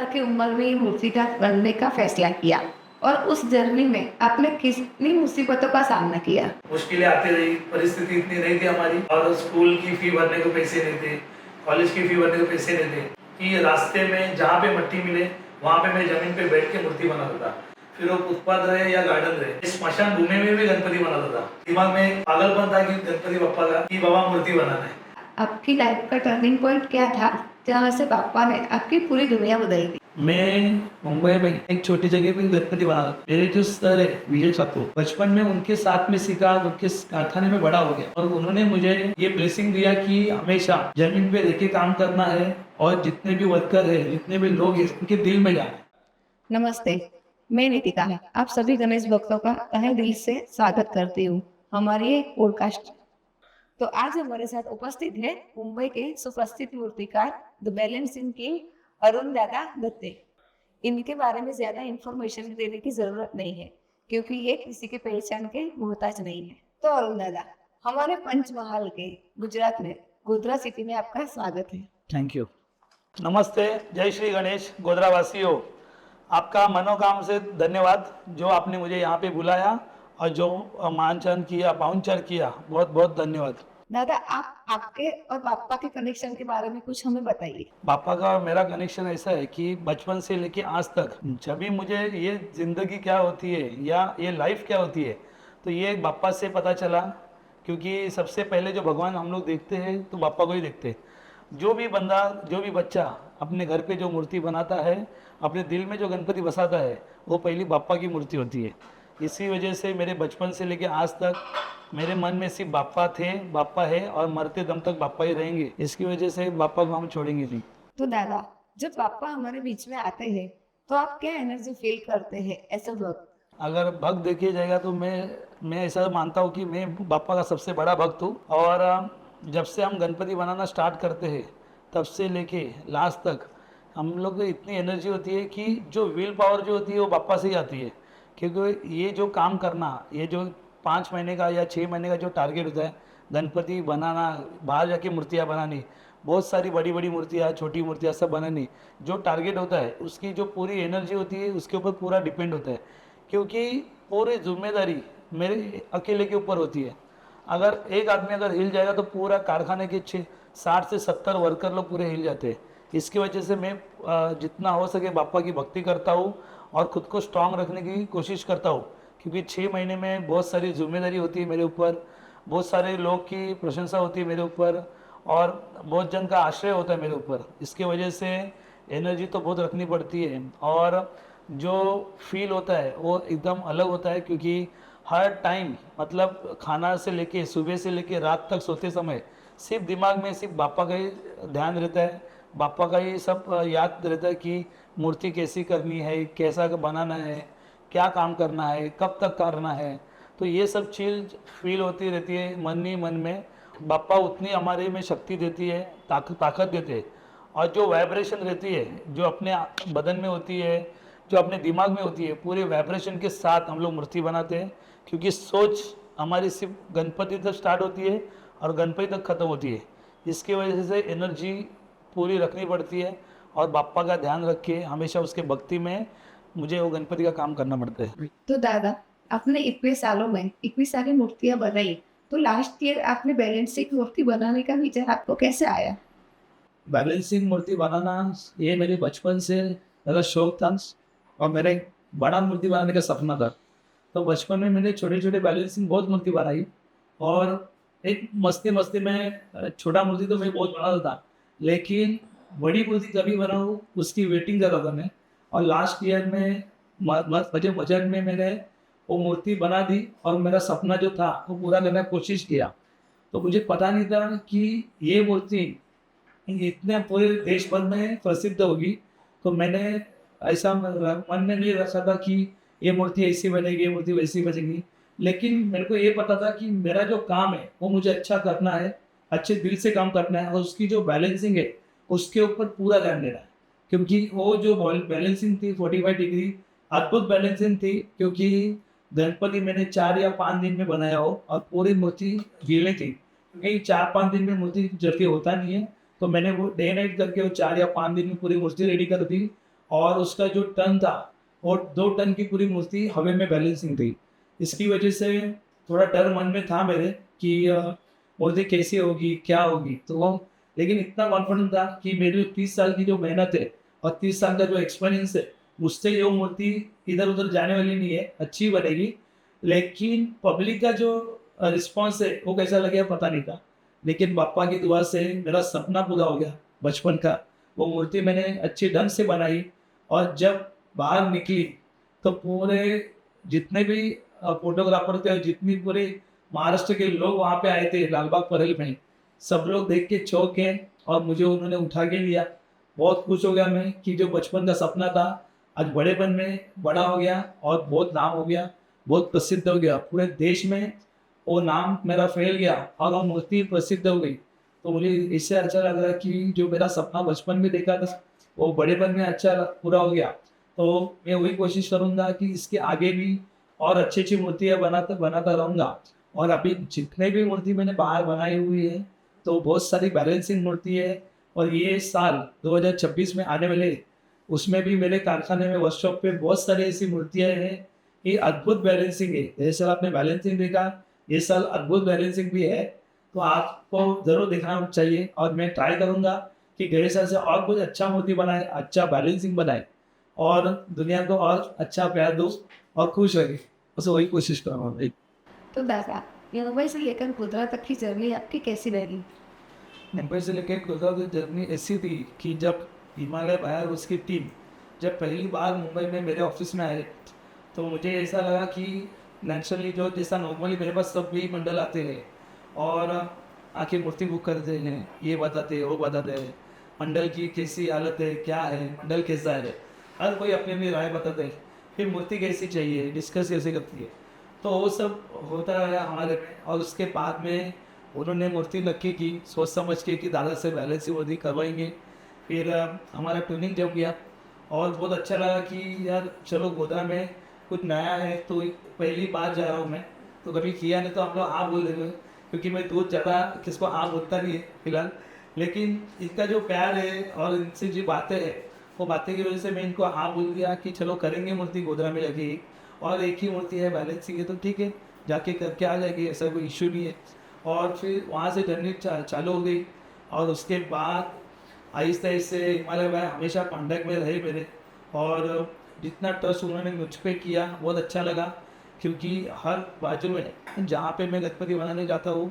साल की उम्र में ही मूर्तिकार बनने का फैसला किया और उस जर्नी में आपने कितनी मुसीबतों का सामना किया? मुश्किलें आती रही, परिस्थिति इतनी नहीं थी हमारी और स्कूल की फी भरने को पैसे नहीं थे, कॉलेज की फी भरने को पैसे नहीं थे कि रास्ते में जहाँ पे मट्टी मिले वहाँ पे मैं जमीन पे बैठ के मूर्ति बनाता था। फिर वो फुटपाथ रहे या गार्डन रहे, स्मशान भूमि में भी गणपति बनाता था। दिमाग में पागलपन था कि गणपति बप्पा का कि बाबा मूर्ति बनाना है। आपकी लाइफ का टर्निंग पॉइंट क्या था जहाँ से पापा ने आपकी पूरी दुनिया बदल दी? मैं मुंबई में एक छोटी जगह पे गणपति बना था। मेरे जो सर है विजय ठाकुर, बचपन में उनके साथ में सीखा, उनके कारखाने में बड़ा हो गया और उन्होंने मुझे ये ब्लेसिंग दिया कि हमेशा जमीन पे रह के काम करना है और जितने भी वर्कर है, जितने भी लोग हैं, उनके दिल में जाना है। नमस्ते, मैं नितिका। आप सभी गणेश भक्तों का तहे दिल से स्वागत करती हूँ हमारी एक पॉडकास्ट। तो आज हमारे साथ उपस्थित है मुंबई के सुप्रसिद्ध मूर्तिकार द बैलेंसिंग किंग अरुण दादा दत्ते। इनके बारे में ज्यादा इंफॉर्मेशन देने की जरूरत नहीं है क्योंकि ये किसी के पहचान के मोहताज नहीं है। तो अरुण दादा, हमारे पंचमहाल के गुजरात में गोधरा सिटी में आपका स्वागत है। Thank you. नमस्ते, जय श्री गणेश गोधरा वासियों। आपका मनोकाम से धन्यवाद जो आपने मुझे यहाँ पे बुलाया और जो मानचन किया, पाहुनचर किया, बहुत बहुत धन्यवाद। दादा, आप आपके और पापा के कनेक्शन के बारे में कुछ हमें बताइए। पापा का और मेरा कनेक्शन ऐसा है कि बचपन से लेके आज तक जब भी मुझे ये ज़िंदगी क्या होती है या ये लाइफ क्या होती है तो ये पापा से पता चला, क्योंकि सबसे पहले जो भगवान हम लोग देखते हैं तो पापा को ही देखते हैं। जो भी बंदा, जो भी बच्चा अपने घर पे जो मूर्ति बनाता है, अपने दिल में जो गणपति बसाता है, वो पहली बापा की मूर्ति होती है। इसी वजह से मेरे बचपन से लेके आज तक मेरे मन में सिर्फ बापा थे, बापा है और मरते दम तक बापा ही रहेंगे। इसकी वजह से बापा को हम छोड़ेंगे नहीं। तो दादा, जब पापा हमारे बीच में आते हैं तो आप क्या एनर्जी फील करते हैं ऐसा वक्त? अगर भक्त देखिए जाएगा तो मैं ऐसा मानता हूँ कि मैं बापा का सबसे बड़ा भक्त हूँ। और जब से हम गणपति बनाना स्टार्ट करते हैं तब से लेके लास्ट तक हम लोग को इतनी एनर्जी होती है कि जो विल पावर जो होती है वो बापा से ही आती है। क्योंकि ये जो काम करना, ये जो 5 महीने का या 6 महीने का जो टारगेट होता है गणपति बनाना, बाहर जाके मूर्तियाँ बनानी, बहुत सारी बड़ी बड़ी मूर्तियाँ, छोटी मूर्तियाँ सब बनानी, जो टारगेट होता है उसकी जो पूरी एनर्जी होती है उसके ऊपर पूरा डिपेंड होता है। क्योंकि पूरी जिम्मेदारी मेरे अकेले के ऊपर होती है। अगर एक आदमी अगर हिल जाएगा तो पूरा कारखाने के 60 से 70 वर्कर लोग पूरे हिल जाते हैं। इसकी वजह से मैं जितना हो सके बापा की भक्ति करता हूँ और ख़ुद को स्ट्रांग रखने की कोशिश करता हूँ। क्योंकि 6 महीने में बहुत सारी जिम्मेदारी होती है मेरे ऊपर, बहुत सारे लोग की प्रशंसा होती है मेरे ऊपर और बहुत जन का आश्रय होता है मेरे ऊपर। इसके वजह से एनर्जी तो बहुत रखनी पड़ती है और जो फील होता है वो एकदम अलग होता है। क्योंकि हर टाइम मतलब खाना से लेके सुबह से लेके रात तक सोते समय सिर्फ दिमाग में सिर्फ बापा का ही ध्यान रहता है, बापा का ही सब याद रहता है कि मूर्ति कैसी करनी है, कैसा बनाना है, क्या काम करना है, कब तक करना है। तो ये सब चीज़ फील होती रहती है मन ही मन में। बापा उतनी हमारे में शक्ति देती है, ताकत देते हैं। और जो वाइब्रेशन रहती है जो अपने बदन में होती है, जो अपने दिमाग में होती है, पूरे वाइब्रेशन के साथ हम लोग मूर्ति बनाते हैं। क्योंकि सोच हमारी सिर्फ गणपति तक स्टार्ट होती है और गणपति तक ख़त्म होती है। इसकी वजह से एनर्जी पूरी रखनी पड़ती है और बापा का ध्यान रख के हमेशा उसके भक्ति में मुझे वो गणपति का काम करना पड़ता है। तो दादा, आपने इतने सालों में इतनी सारी मूर्तियां बनाई, तो लास्ट ईयर आपने बैलेंसिंग मूर्ति बनाने का विचार आपको कैसे आया? बैलेंसिंग मूर्ति बनाना ये मेरे बचपन से मेरा शौक था और मेरा एक बड़ा मूर्ति बनाने का सपना था। तो बचपन में मैंने छोटे छोटे बैलेंसिंग बहुत मूर्ति बनाई और एक मस्ती मस्ती में छोटा मूर्ति तो मैं बहुत बनाता था, लेकिन बड़ी मूर्ति कभी बनाऊँ उसकी वेटिंग कर रहा था मैं। और लास्ट ईयर में मुझे बजट में मैंने वो मूर्ति बना दी और मेरा सपना जो था वो पूरा करने की कोशिश किया। तो मुझे पता नहीं था कि ये मूर्ति इतने पूरे देश भर में प्रसिद्ध होगी। तो मैंने ऐसा मन में नहीं रखा था कि ये मूर्ति ऐसी बनेगी, ये मूर्ति वैसी बनेगी। लेकिन मेरे को ये पता था कि मेरा जो काम है वो मुझे अच्छा करना है, अच्छे दिल से काम करना है और उसकी जो बैलेंसिंग है उसके ऊपर पूरा ध्यान देना है। क्योंकि वो जो बैलेंसिंग थी 45 डिग्री अद्भुत बैलेंसिंग थी। क्योंकि गणपति मैंने 4 या 5 दिन में बनाया हो और पूरी मूर्ति गीली थी। क्योंकि 4-5 दिन में मूर्ति जल्दी होता नहीं है। तो मैंने वो डे नाइट करके वो 4 या 5 दिन में पूरी मूर्ति रेडी कर दी और उसका जो टन था वो 2 टन की पूरी मूर्ति हवा में बैलेंसिंग थी। इसकी वजह से थोड़ा डर मन में था मेरे कि मूर्ति कैसी होगी क्या होगी, तो वो लेकिन इतना कॉन्फिडेंट था कि मेरी 30 साल की जो मेहनत है और 30 साल का जो एक्सपीरियंस है उससे ये मूर्ति इधर उधर जाने वाली नहीं है, अच्छी बनेगी। लेकिन पब्लिक का जो रिस्पॉन्स है वो कैसा लगेगा पता नहीं था, लेकिन पापा की दुआ से मेरा सपना पूरा हो गया बचपन का। वो मूर्ति मैंने अच्छी ढंग से बनाई और जब बाहर निकली तो पूरे जितने भी फोटोग्राफर थे और जितनी पूरे महाराष्ट्र के लोग वहाँ पे आए थे लालबाग परेल में, सब लोग देख के चौंक गए और मुझे उन्होंने उठा के लिया। बहुत खुश हो गया मैं कि जो बचपन का सपना था आज बड़ेपन में बड़ा हो गया और बहुत नाम हो गया, बहुत प्रसिद्ध हो गया पूरे देश में। वो नाम मेरा फैल गया और वो मूर्ति प्रसिद्ध हो गई। तो मुझे इससे अच्छा लग रहा है कि जो मेरा सपना बचपन में देखा था वो बड़ेपन में अच्छा पूरा हो गया। तो मैं वही कोशिश करूंगा कि इसके आगे भी और अच्छी अच्छी मूर्तियाँ बनाता बनाता रहूंगा। और अभी जितने भी मूर्ति मैंने बाहर बनाई हुई है तो बहुत सारी बैलेंसिंग मूर्ति है। और ये साल 2026 में आने वाले उसमें भी मेरे कारखाने में वर्कशॉप पे बहुत सारी ऐसी मूर्तियाँ हैं। ये अद्भुत बैलेंसिंग है, जैसे आपने बैलेंसिंग देखा ये साल अद्भुत बैलेंसिंग भी है। तो आपको जरूर देखना चाहिए और मैं ट्राई करूंगा कि गए साल से और कुछ अच्छा मूर्ति बनाए, अच्छा बैलेंसिंग बनाए और दुनिया को और अच्छा प्यार दो और खुश रहे, बस वही कोशिश करूँगा भाई। तो दादा, ये मुंबई से लेकर गुजरात तक की जर्नी आपकी कैसी रही? मुंबई से लेकर गुजरात की जर्नी ऐसी थी कि जब हिमालय बाहर उसकी टीम जब पहली बार मुंबई में मेरे ऑफिस में आए तो मुझे ऐसा लगा कि नेचुरली जो जैसा नॉर्मली मेरे पास सब भी मंडल आते हैं और आके मूर्ति बुक करते हैं, ये बताते हैं वो बताते हैं मंडल की कैसी हालत है क्या है मंडल कैसा है, हर कोई अपनी अपनी राय बताते हैं। फिर मूर्ति कैसी चाहिए डिस्कस कैसे करती है, तो वो सब होता रहा हमारे में। और उसके बाद में उन्होंने मूर्ति नक्की की सोच समझ के कि दादा से बैलेंस ही मूर्ति करवाएंगे। फिर हमारा ट्यूनिंग जब गया और बहुत अच्छा लगा कि यार चलो गोदा में कुछ नया है, तो पहली बार जा रहा हूँ मैं, तो कभी किया नहीं तो आप लोग आप बोल देंगे क्योंकि मैं दूध ज़्यादा किसको आप बोलता नहीं है फिलहाल। लेकिन इनका जो प्यार है और इनसे जो बातें हैं वो बातें की वजह से मैं इनको हाँ बोल दिया कि चलो करेंगे मूर्ति गोधरा में लगी और एक ही मूर्ति है बैलेंसिंग है तो ठीक है जाके करके आ जाएगी, ऐसा कोई इशू नहीं है। और फिर वहाँ से जर्नी चालू हो गई और उसके बाद आहिस्ते आहिस्ते हिमालय भाई हमेशा कॉन्टैक्ट में रहे मेरे। और जितना ट्रस्ट उन्होंने मुझ पर किया बहुत अच्छा लगा क्योंकि हर बाजू में जहाँ पे मैं गणपति बनाने जाता हूँ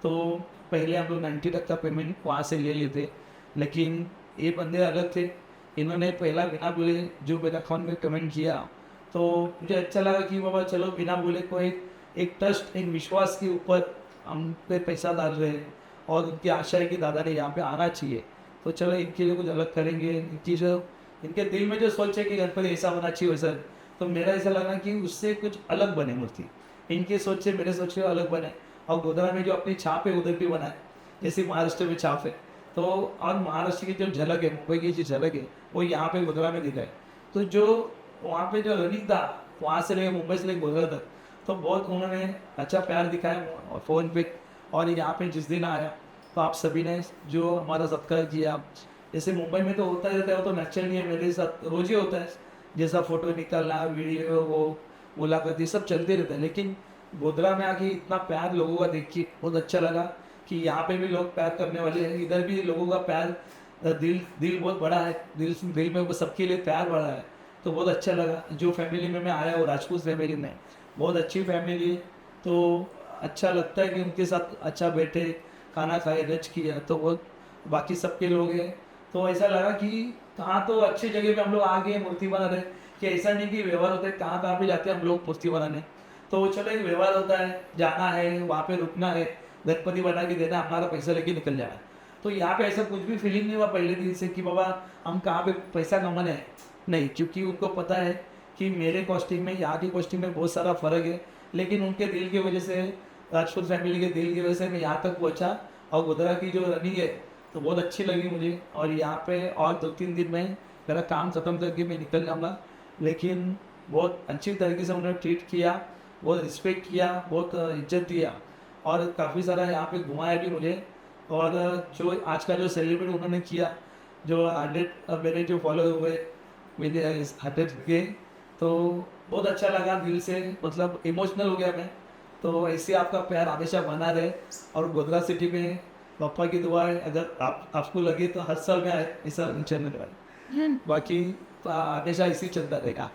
तो पहले हम लोग 90 तक का पेमेंट वहाँ से ले लेते, लेकिन ये बंदे अलग थे, इन्होंने पहला बिना बोले जो मेरा अकाउंट में पेमेंट किया तो मुझे अच्छा लगा कि बाबा चलो बिना बोले कोई एक ट्रस्ट एक विश्वास के ऊपर हम पे पैसा डाल रहे हैं और उनकी आशा है कि दादा ने यहाँ पे आना चाहिए तो चलो इनके लिए कुछ अलग करेंगे। इनकी जो इनके दिल में जो सोच है कि गणपति ऐसा होना चाहिए वैसा, तो मेरा ऐसा लगा कि उससे कुछ अलग बने मूर्ति, इनके सोच से मेरे सोच से अलग बने। और गोधरा में जो अपनी छाप है उधर भी बनाए जैसे महाराष्ट्र में छाप है, तो और महाराष्ट्र की जो झलक है मुंबई की जो झलक है वो यहाँ पे गोधरा में दिखाए। तो जो वहाँ पे जो रनिंग था वहाँ से लेकर मुंबई से लेकर गोधरा तक तो बहुत उन्होंने अच्छा प्यार दिखाया फ़ोन पे। और यहाँ पे जिस दिन आया तो आप सभी ने जो हमारा सत्कार किया, जैसे मुंबई में तो होता रहता है वो तो नेचुरली है मेरे साथ रोज ही होता है, जैसा फोटो निकालना वीडियो वो मुलाकात ये सब चलते रहता है। लेकिन गोधरा में आके इतना प्यार लोगों का देख के बहुत अच्छा लगा कि यहाँ पे भी लोग प्यार करने वाले हैं, इधर भी लोगों का प्यार दिल दिल बहुत बड़ा है, दिल में वो सबके लिए प्यार बड़ा है। तो बहुत अच्छा लगा जो फैमिली में मैं आया वो राजपूत फैमिली में बहुत अच्छी फैमिली है, तो अच्छा लगता है कि उनके साथ अच्छा बैठे खाना खाए रच किया तो वो बाकी सबके लोग हैं। तो ऐसा लगा कि कहाँ तो अच्छी जगह पे हम लोग आ गए मूर्ति बना रहे, कि ऐसा नहीं कि व्यवहार होता है कहाँ कहाँ पे जाते हैं हम लोग मूर्ति बनाने, तो चलो एक व्यवहार होता है जाना है वहाँ पे रुकना है गणपति बना के देना हमारा पैसा लेके निकल जाना है। तो यहाँ पे ऐसा कुछ भी फीलिंग नहीं हुआ पहले दिन से कि बाबा हम कहाँ पे पैसा कमाने हैं, नहीं, क्योंकि उनको पता है कि मेरे कॉस्टिंग में यहाँ की कॉस्टिंग में बहुत सारा फ़र्क है। लेकिन उनके दिल की वजह से राजपूत फैमिली के दिल की वजह से मैं यहाँ तक पहुँचा और गोधरा की जो रनिंग है तो बहुत अच्छी लगी मुझे। और यहाँ पे और 2-3 दिन में मेरा काम ख़त्म करके मैं निकल जाऊँगा, लेकिन बहुत अच्छी तरीके से उन्होंने ट्रीट किया, बहुत रिस्पेक्ट किया, बहुत इज्जत दिया और काफ़ी सारा यहाँ पे घुमाया भी मुझे। और जो आज का जो सेलिब्रेट उन्होंने किया जो 100 मेरे जो फॉलो हुए मेरे हाथे के, तो बहुत अच्छा लगा दिल से, मतलब इमोशनल हो गया मैं। तो ऐसे आपका प्यार हमेशा बना रहे, और गोधरा सिटी में पापा की दुआ है, अगर आपको लगे तो हर साल में आए, ऐसा चलने वाला, बाकी हमेशा इसी चलता रहेगा।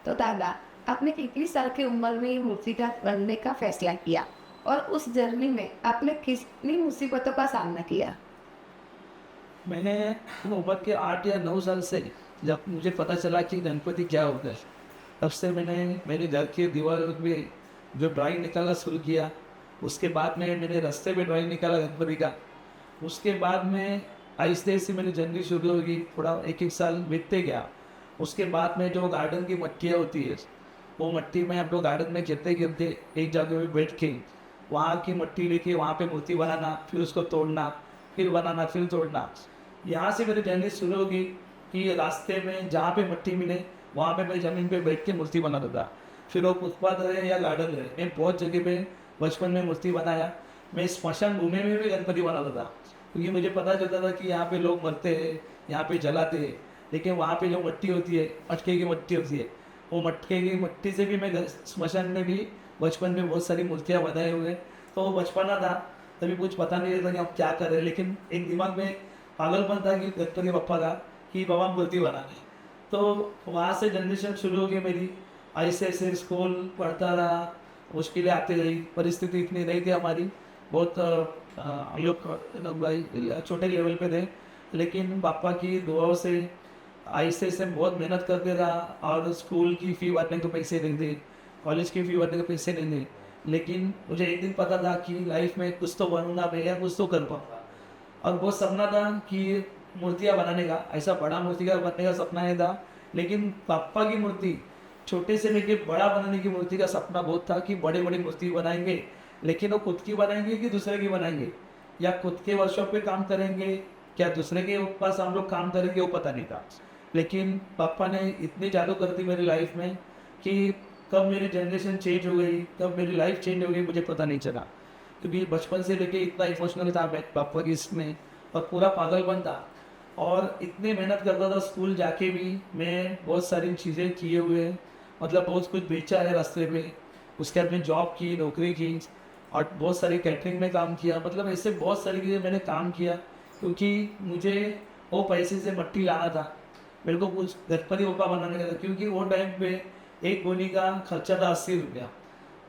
तो दादा, आपने कितनी साल की उम्र में ये मूर्तिकार बनने का फैसला किया और उस जर्नी में आपने कितनी मुसीबतों का सामना किया? मैंने उम्र के 8 या 9 साल से, जब मुझे पता चला कि गणपति क्या होता है, तब से मैंने मेरे घर के दीवारों में जो ड्राइंग निकालना शुरू किया। उसके बाद में मैंने रास्ते में ड्राइंग निकाला गणपति का। उसके बाद में आहिस्ते आहिस्ते मेरी जर्नी शुरू होगी, थोड़ा एक एक साल बीतते गया। उसके बाद में जो गार्डन की मट्टियाँ होती है, वो मट्टी में हम लोग गार्डन में गिरते गिरते एक जगह पे बैठ के वहाँ की मट्टी लेके वहाँ पे मूर्ति बनाना, फिर उसको तोड़ना, फिर बनाना, फिर तोड़ना। यहाँ से मेरी जर्नी शुरू होगी कि रास्ते में जहाँ पे मिट्टी मिले वहाँ पे मैं ज़मीन पे बैठ के मूर्ति बनाता था। फिर वो फुटपाथ रहे या गार्डन रहे, मैं बहुत जगह पे बचपन में मूर्ति बनाया। मैं स्मशान भूमि में भी गणपति बनाता था, क्योंकि मुझे पता चलता था कि यहाँ पे लोग मरते हैं, यहाँ पे जलाते हैं, लेकिन वहाँ पे जो मिट्टी होती है, मटके की मिट्टी होती है, वो मटके की मिट्टी से भी मैं स्मशान में भी बचपन में बहुत सारी मूर्तियाँ बनाए हुए। तो वो बचपना था, तभी कुछ पता नहीं रहता कि हम क्या कर रहे हैं, लेकिन एक दिमाग में पागलपन था कि गणपति बप्पा का कि बाबा मूर्ति बनाने। तो वहाँ से जनरेशन शुरू हो गई मेरी। ऐसे ऐसे स्कूल पढ़ता रहा, मुश्किलें आती रही, परिस्थिति इतनी नहीं थी हमारी, बहुत हम लोग भाई छोटे लेवल पे थे, लेकिन पापा की दुआओं से ऐसे ऐसे बहुत मेहनत करते रहा। और स्कूल की फ़ी भरने के पैसे नहीं थे, कॉलेज की फ़ी भरने के पैसे नहीं थे, लेकिन मुझे एक दिन पता था कि लाइफ में कुछ तो बनूंगा मैं, या कुछ तो कर पाऊंगा। और वो सपना था कि मूर्तियाँ बनाने का, ऐसा बड़ा मूर्तिकार बनने का सपना नहीं था, लेकिन पापा की मूर्ति छोटे से लेके बड़ा बनाने की मूर्ति का सपना बहुत था कि बड़े बड़ी मूर्ति बनाएंगे। लेकिन वो खुद की बनाएंगे कि दूसरे की बनाएंगे, या खुद के वर्कशॉप पे काम करेंगे, क्या दूसरे के पास हम लोग काम करेंगे, वो पता नहीं था। लेकिन पापा ने इतनी जादू कर दी मेरी लाइफ में कि कब मेरी जनरेशन चेंज हो गई, कब मेरी लाइफ चेंज हो गई, मुझे पता नहीं चला। क्योंकि बचपन से लेके इतना इमोशनल था मैं पापा की इसमें, और पूरा पागलपन था, और इतनी मेहनत करता था। स्कूल जाके भी मैं बहुत सारी चीज़ें किए हुए, मतलब बहुत कुछ बेचा है रास्ते में। उसके बाद में जॉब की, नौकरी की, और बहुत सारी कैटरिंग में काम किया, मतलब ऐसे बहुत सारी चीज़ें मैंने काम किया, क्योंकि मुझे वो पैसे से मट्टी लाना था, मेरे को कुछ गणपति बप्पा बनाने का था। क्योंकि वो टाइम पे एक गोली का खर्चा था 80 रुपया,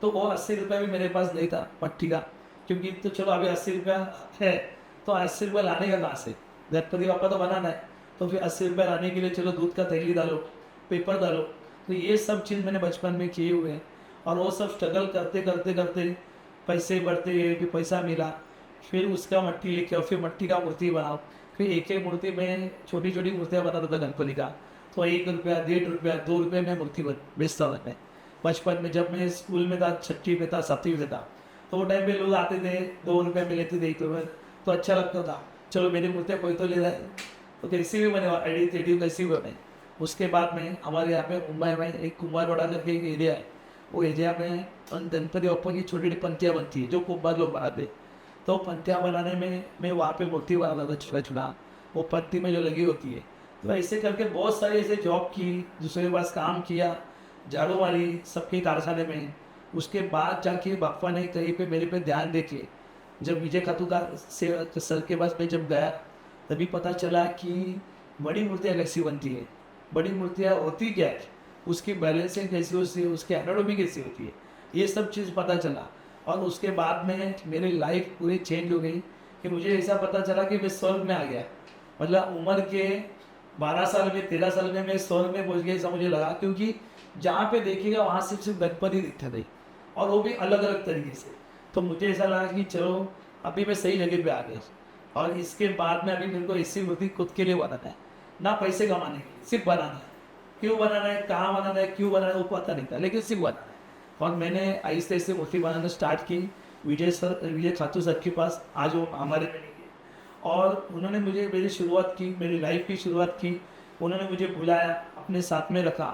तो वो 80 रुपया भी मेरे पास नहीं था मट्टी का। क्योंकि तो चलो अभी 80 रुपया है, तो 80 रुपया लाने का कहाँ से, गणपति बप्पा तो बनाना है, तो फिर 80 रुपया लाने के लिए चलो दूध का थैली डालो, पेपर डालो। तो ये सब चीज़ मैंने बचपन में किए हुए हैं, और वो सब स्ट्रगल करते करते करते पैसे बढ़ते गए, फिर पैसा मिला, फिर उसका मट्टी लेके और फिर मट्टी का मूर्ति बनाओ। फिर एक एक मूर्ति में छोटी छोटी मूर्तियाँ बनाता था गणपति का, तो 1 रुपया, 1.5 रुपया, 2 रुपये में मूर्ति बेचता था मैं बचपन में। जब मैं स्कूल में था, 6वीं में था, 7वीं में था, तो वो टाइम पे लोग आते थे, 2 रुपये में लेते थे, 1 रुपये, तो अच्छा लगता था, चलो मेरी मूर्तियाँ कोई तो ले रहा है, तो कैसी भी बने, एडिटिव कैसी भी बने। उसके बाद में हमारे यहाँ पे मुंबई में एक कुमारवाड़ा करके एक एरिया है, वो एरिया में गणपति बप्पा की छोटी छोटी पंक्तियाँ बनती है जो कुम्हार लोग बनाते। तो पंक्तियाँ बनाने में मैं वहाँ पे मूर्ति बनाता था छोटा छोटा, वो पंक्ति में जो लगी होती है। तो ऐसे करके बहुत सारी ऐसे जॉब की, दूसरे के पास काम किया, झाड़ू मारी सबके कारखाने में। उसके बाद जाके बापा ने कहीं पे मेरे पे ध्यान दे के, जब विजय खातू का से सर के पास में जब गया, तभी पता चला कि बड़ी मूर्तियाँ कैसी बनती है, बड़ी मूर्तियाँ होती क्या है, उसकी बैलेंसिंग कैसी होती है, उसकी एनाटॉमी कैसी होती है, ये सब चीज़ पता चला। और उसके बाद में मेरी लाइफ पूरी चेंज हो गई, कि मुझे ऐसा पता चला कि मैं स्वर्ग में आ गया। मतलब उम्र के 12 साल में, 13 साल में मैं स्वर्ग में पहुंच गया, ऐसा मुझे लगा। क्योंकि जहाँ पे देखिएगा वहाँ सिर्फ गणपति दिखते थे, और वो भी अलग अलग तरीके से। तो मुझे ऐसा लगा कि चलो अभी मैं सही जगह पे आ गया। और इसके बाद में अभी मेरे को ऐसी मूर्ति खुद के लिए बनाना है, ना पैसे कमाने के लिए, सिर्फ बनाना है। क्यों बनाना है, कहाँ बनाना है, क्यों बनाना है, वो पता नहीं था, लेकिन सिर्फ बनाना है। और मैंने ऐसे ऐसे मूर्ति बनाना स्टार्ट की विजय खातू सर के पास, आज वो हमारे में नहीं है। और उन्होंने मुझे मेरी शुरुआत की, मेरी लाइफ की शुरुआत की। उन्होंने मुझे बुलाया, अपने साथ में रखा,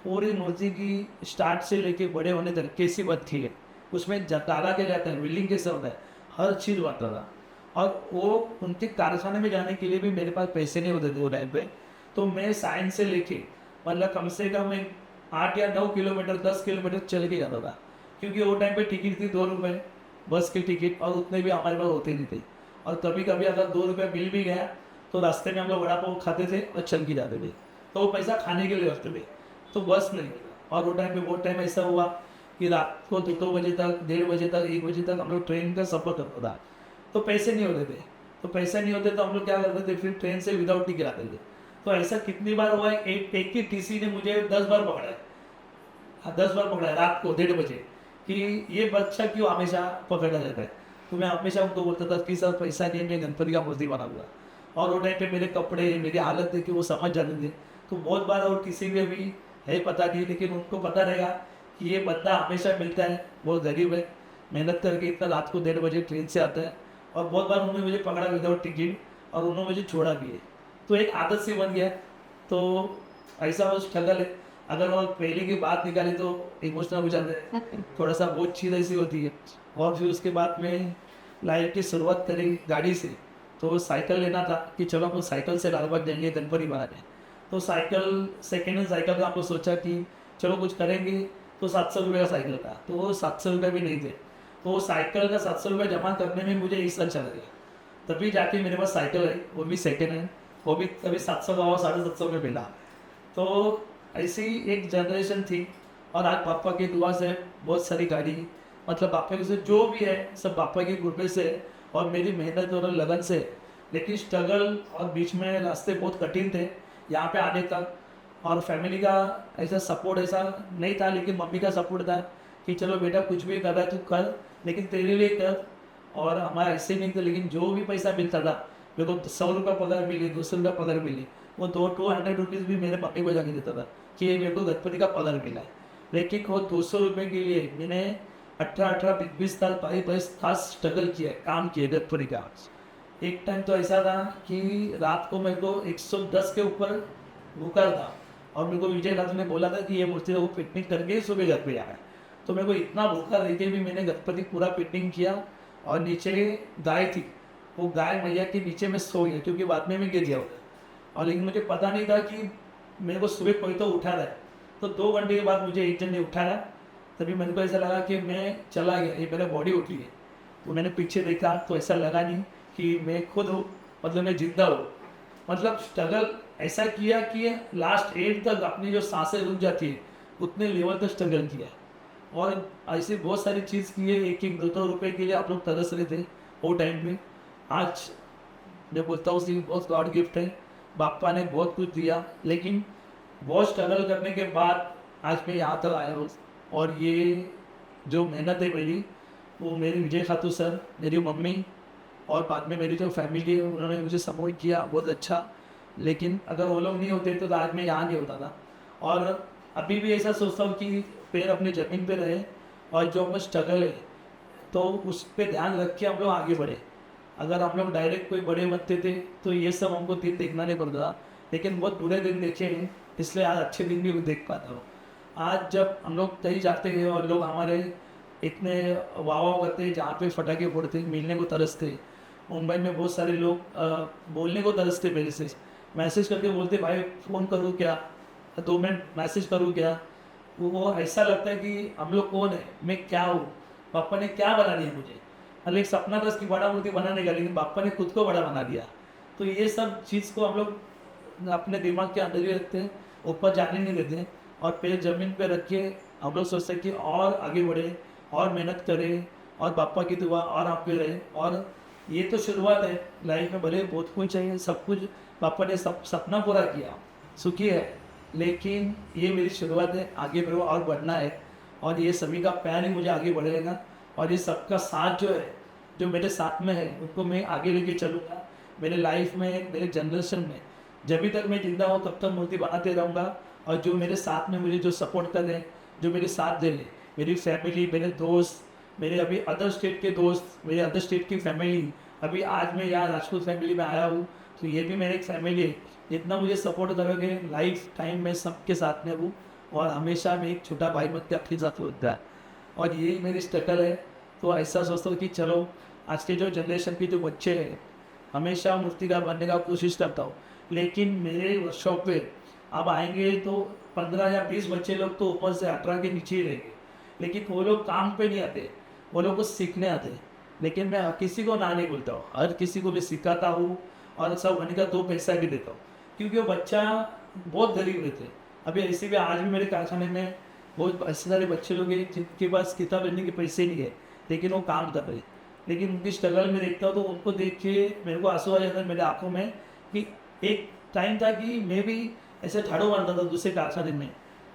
पूरी मूर्ति की स्टार्ट से लेके बड़े होने तक कैसी बनती है, उसमें डाला के जाता है, बिल्डिंग कैसे होता है, हर चीज़ बनता था। और वो उनके कारखाने में जाने के लिए भी मेरे पास पैसे नहीं होते थे वो टाइम पे। तो मैं साइंस से लेके मतलब कम से कम एक 8 या 9 किलोमीटर 10 किलोमीटर चल के जाता था, क्योंकि वो टाइम पे टिकट थी 2 रुपये बस की टिकट, और उतने भी हमारे पास होते नहीं थे। और कभी कभी अगर 2 रुपये मिल भी गया तो रास्ते में हम लोग वड़ा पाव खाते थे और चल के जाते थे, तो वो पैसा खाने के लिए रखते थे, तो बस नहीं। और वो टाइम पे बहुत टाइम ऐसा हुआ कि रात को 2 बजे तक 1:30 बजे तक 1 बजे तक हम लोग ट्रेन का सफ़र करता था, तो पैसे नहीं होते थे। तो पैसे नहीं होते तो हम लोग क्या करते थे, फिर ट्रेन से विदाउट टिकट आते थे। तो ऐसा कितनी बार हुआ है, एक की टीसी ने मुझे 10 बार पकड़ा है। हाँ, 10 बार पकड़ा है रात को 1:30 बजे, कि ये बच्चा क्यों हमेशा पकड़ा जाता है। तो मैं हमेशा उनको बोलता था कि सर पैसा नहीं है, मैं गणपति का मूर्ति बना दूंगा। और वो टाइम पे मेरे कपड़े मेरी हालत देख के वो समझ जाते थे। तो बहुत बार और किसी में भी है पता नहीं, लेकिन उनको पता रहेगा कि ये बंदा हमेशा मिलता है, बहुत गरीब है, मेहनत करके इतना रात को 1:30 बजे ट्रेन से आता है। और बहुत बार उन्होंने मुझे पकड़ा विदाउट टिकट, और उन्होंने मुझे छोड़ा भी है। तो एक आदत सी बन गया। तो ऐसा वो स्ट्रगल है। अगर वो पहले की बात निकाले तो इमोशनल हो जाते हैं, थोड़ा सा बहुत चीज़ ऐसी होती है। और फिर उसके बाद में लाइफ की शुरुआत करी गाड़ी से। तो साइकिल लेना था कि चलो हम साइकिल से लालबाग जाएंगे गणपति बनाने। तो साइकिल सेकेंड हैंड साइकिल का हम लोग सोचा कि चलो कुछ करेंगे। तो 700 रुपये का साइकिल था, तो वो 700 रुपये भी नहीं थे। तो वो साइकिल का 700 रुपये जमा करने में मुझे 1 साल चला गया, तभी जाके मेरे पास साइकिल है, वो भी सेकेंड हैंड, वो भी कभी 700 का और 750 में मिला। तो ऐसी एक जनरेशन थी। और आज पापा की दुआ से बहुत सारी गाड़ी, मतलब पापा से जो भी है सब पापा की कृपा से और मेरी मेहनत और लगन से। लेकिन स्ट्रगल और बीच में रास्ते बहुत कठिन थे यहाँ पे आने तक। और फैमिली का ऐसा सपोर्ट ऐसा नहीं था, लेकिन मम्मी का सपोर्ट था कि चलो बेटा कुछ भी कर रहा है तू कर, लेकिन तेरे लिए कर। और हमारा ऐसे नहीं था, लेकिन जो भी पैसा मिलता था, मेरे को 100 रुपये पगार मिली, 200 रुपये पगार मिली, वो 200 रुपीज़ भी मेरे मम्मी को जाके देता था कि ये मेरे को गणपति का पगार मिला है। लेकिन वो 200 रुपये के लिए मैंने 18-20 साल 22 साल स्ट्रगल किया है, काम किया गणपति का। एक टाइम तो ऐसा था कि रात को मेरे को 110 के ऊपर भूखा था, और मेरे को विजय राज ने बोला था कि ये मूर्ति को पिकनिक करके सुबह घर पे आना है। तो मेरे को इतना भूखा रह के भी मैंने गणपति पूरा पिकनिक किया। और नीचे गाय थी, वो गाय मैया के नीचे में सो गया, क्योंकि बाद में मैं गिर गया उधर। और लेकिन मुझे पता नहीं था कि मेरे को सुबह कोई तो उठा रहा है। तो 2 घंटे के बाद मुझे एक जन ने उठाया, तभी मेरे को ऐसा लगा कि मैं चला गया, ये मेरा बॉडी उठी है। तो मैंने पीछे देखा तो ऐसा लगा नहीं कि मैं खुद हूँ, मतलब मैं जिंदा हूँ। मतलब स्ट्रगल ऐसा किया कि लास्ट एंड तक अपनी जो सांसें रुक जाती है उतने लेवल तक स्ट्रगल किया। और ऐसी बहुत सारी चीज़ की है, 1-2 रुपये के लिए आप लोग तरस रहे थे वो टाइम पे। आज मैं बोलता हूँ कि बहुत गॉड गिफ्ट है, बापा ने बहुत कुछ दिया, लेकिन बहुत स्ट्रगल करने के बाद आज मैं यहाँ तक आया हूँ। और ये जो मेहनत है मेरी, वो मेरी विजय खातू सर, मेरी मम्मी और बाद में मेरी जो फैमिली है, उन्होंने मुझे सपोर्ट किया बहुत अच्छा। लेकिन अगर वो लोग नहीं होते तो आज मैं यहाँ नहीं होता था। और अभी भी ऐसा सोचता हूँ कि पैर अपने ज़मीन पे रहे, और जो हमें स्ट्रगल है तो उस पर ध्यान रख के हम लोग आगे बढ़े। अगर हम लोग डायरेक्ट कोई बड़े बनते थे तो ये सब हमको दिन देखना नहीं पड़ता, लेकिन बहुत बुरे दिन देखे हैं, इसलिए आज अच्छे दिन भी देख पाता हूँ। आज जब हम लोग कहीं जाते हैं और लोग हमारे इतने वाह वाह करते हैं, जहाँ पे फटाके फोड़ते, मिलने को तरसते। मुंबई में बहुत सारे लोग बोलने को तरसते, मेरे से मैसेज करके बोलते भाई फ़ोन करूँ क्या, 2 मिनट मैसेज करूँ क्या। वो ऐसा लगता है कि हम लोग कौन है, मैं क्या हूँ, पापा ने क्या बना दिया मुझे। मतलब एक सपना था उसकी बड़ा मूर्ति बनाने का, लेकिन पापा ने खुद को बड़ा बना दिया। तो ये सब चीज़ को हम लोग अपने दिमाग के अंदर ही रखते हैं, ऊपर जाने नहीं देते हैं। और पैर ज़मीन पे रख के हम लोग सोचते हैं कि और आगे बढ़े और मेहनत करें और पापा की दुआ और आप पे रहे। और ये तो शुरुआत है, लाइफ में भले बहुत कुछ चाहिए, सब कुछ पापा ने सब सपना पूरा किया, सुखी है, लेकिन ये मेरी शुरुआत है, आगे मेरे को और बढ़ना है। और ये सभी का प्यार ही मुझे आगे बढ़ेगा, और ये सबका साथ जो है, जो मेरे साथ में है, उनको मैं आगे लेके चलूँगा मेरे लाइफ में, मेरे जनरेशन में। जब भी तक मैं जिंदा हूँ तब तक मूर्ति बनाते रहूँगा। और जो मेरे साथ में मुझे जो सपोर्ट कर रहे हैं, जो मेरे साथ दे रहे, मेरी फैमिली, मेरे दोस्त, मेरे अभी अदर स्टेट के दोस्त, मेरे अदर स्टेट की फैमिली, अभी आज मैं यहाँ राजपूत फैमिली में आया हूँ, तो ये भी मेरी एक फैमिली है। जितना मुझे सपोर्ट करोगे लाइफ टाइम में सबके साथ में हूँ, और हमेशा मैं एक छोटा भाई मत के अपने साथ होता है। और यही मेरी स्ट्रगल है। तो ऐसा सोचता हूँ कि चलो आज के जो जनरेशन के जो बच्चे हैं, हमेशा मूर्तिकार बनने का कोशिश करता हूँ, लेकिन मेरे वर्कशॉप पे अब आएंगे तो 15 या 20 बच्चे लोग तो ऊपर से 18 के नीचे ही रहेंगे, लेकिन वो लोग काम पे नहीं आते, वो लोग को सीखने आते हैं। लेकिन मैं किसी को ना नहीं बोलता हूँ, हर किसी को भी सिखाता हूँ और सब होने का 2 पैसा भी देता हूँ, क्योंकि वो बच्चा बहुत गरीब रहते हैं। अभी ऐसे भी आज भी मेरे कारखाने में बहुत ऐसे सारे बच्चे लोग हैं जिनके पास किताब लेने के पैसे नहीं है, लेकिन वो काम कर रहे हैं। लेकिन उनकी स्ट्रगल में देखता हूँ तो उनको देख के मेरे को आंसू आ जाता है मेरे आंखों में, कि एक टाइम था कि मैं भी ऐसे झाड़ू मारता था दूसरे कारखाने में,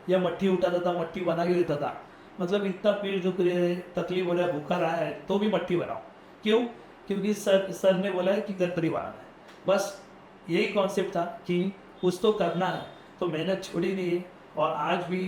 या मट्टी उठाता था, मट्टी बना के देता था। मतलब इतना पेट दुख रहे है, तकलीफ हो रहा है, भूखा रहा है, तो भी मट्टी बनाओ। क्यों? क्योंकि सर ने बोला है कि गणपति बनाना है। बस यही कॉन्सेप्ट था कि कुछ तो करना है, तो मेहनत छोड़ी नहीं है। और आज भी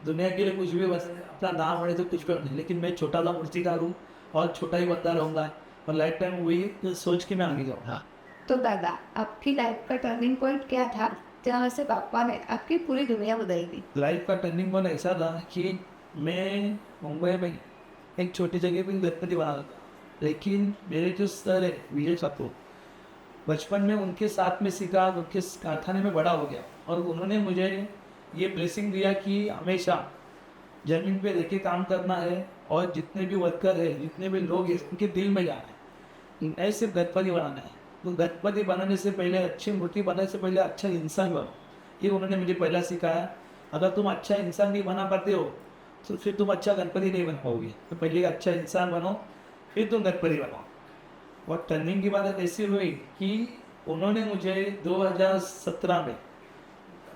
दुनिया के लिए कुछ भी बस अपना नाम बने तो कुछ भी नहीं, लेकिन मैं छोटा सा मूर्तिकार हूँ और छोटा ही बनता रहूँगा, और लाइफ टाइम वही सोच के मैं आगे जाऊँगा। तो दादा, आपकी लाइफ का टर्निंग पॉइंट क्या था जहाँ से पापा ने आपकी पूरी दुनिया बदल दी? लाइफ का टर्निंग पॉइंट ऐसा था कि मैं मुंबई में एक छोटी जगह पे गणपति बना रहा था, लेकिन मेरे जो सर है विजय ठाकुर, बचपन में उनके साथ में सीखा, उनके कारखाने में बड़ा हो गया, और उन्होंने मुझे ये ब्लेसिंग दिया कि हमेशा जमीन पे रह के काम करना है, और जितने भी वर्कर है, जितने भी लोग हैं, उनके दिल में जाना है, नहीं सिर्फ गणपति बनाना है। तो गणपति बनाने से पहले, अच्छी मूर्ति बनाने से पहले अच्छा इंसान बनो, ये उन्होंने मुझे पहला सिखाया। अगर तुम अच्छा इंसान नहीं बना पाते हो तो फिर तुम अच्छा गणपति नहीं बन पाओगे। तो पहले अच्छा इंसान बनो, फिर तुम गणपति बनो। और टर्निंग की बात ऐसी हुई कि उन्होंने मुझे 2017 में,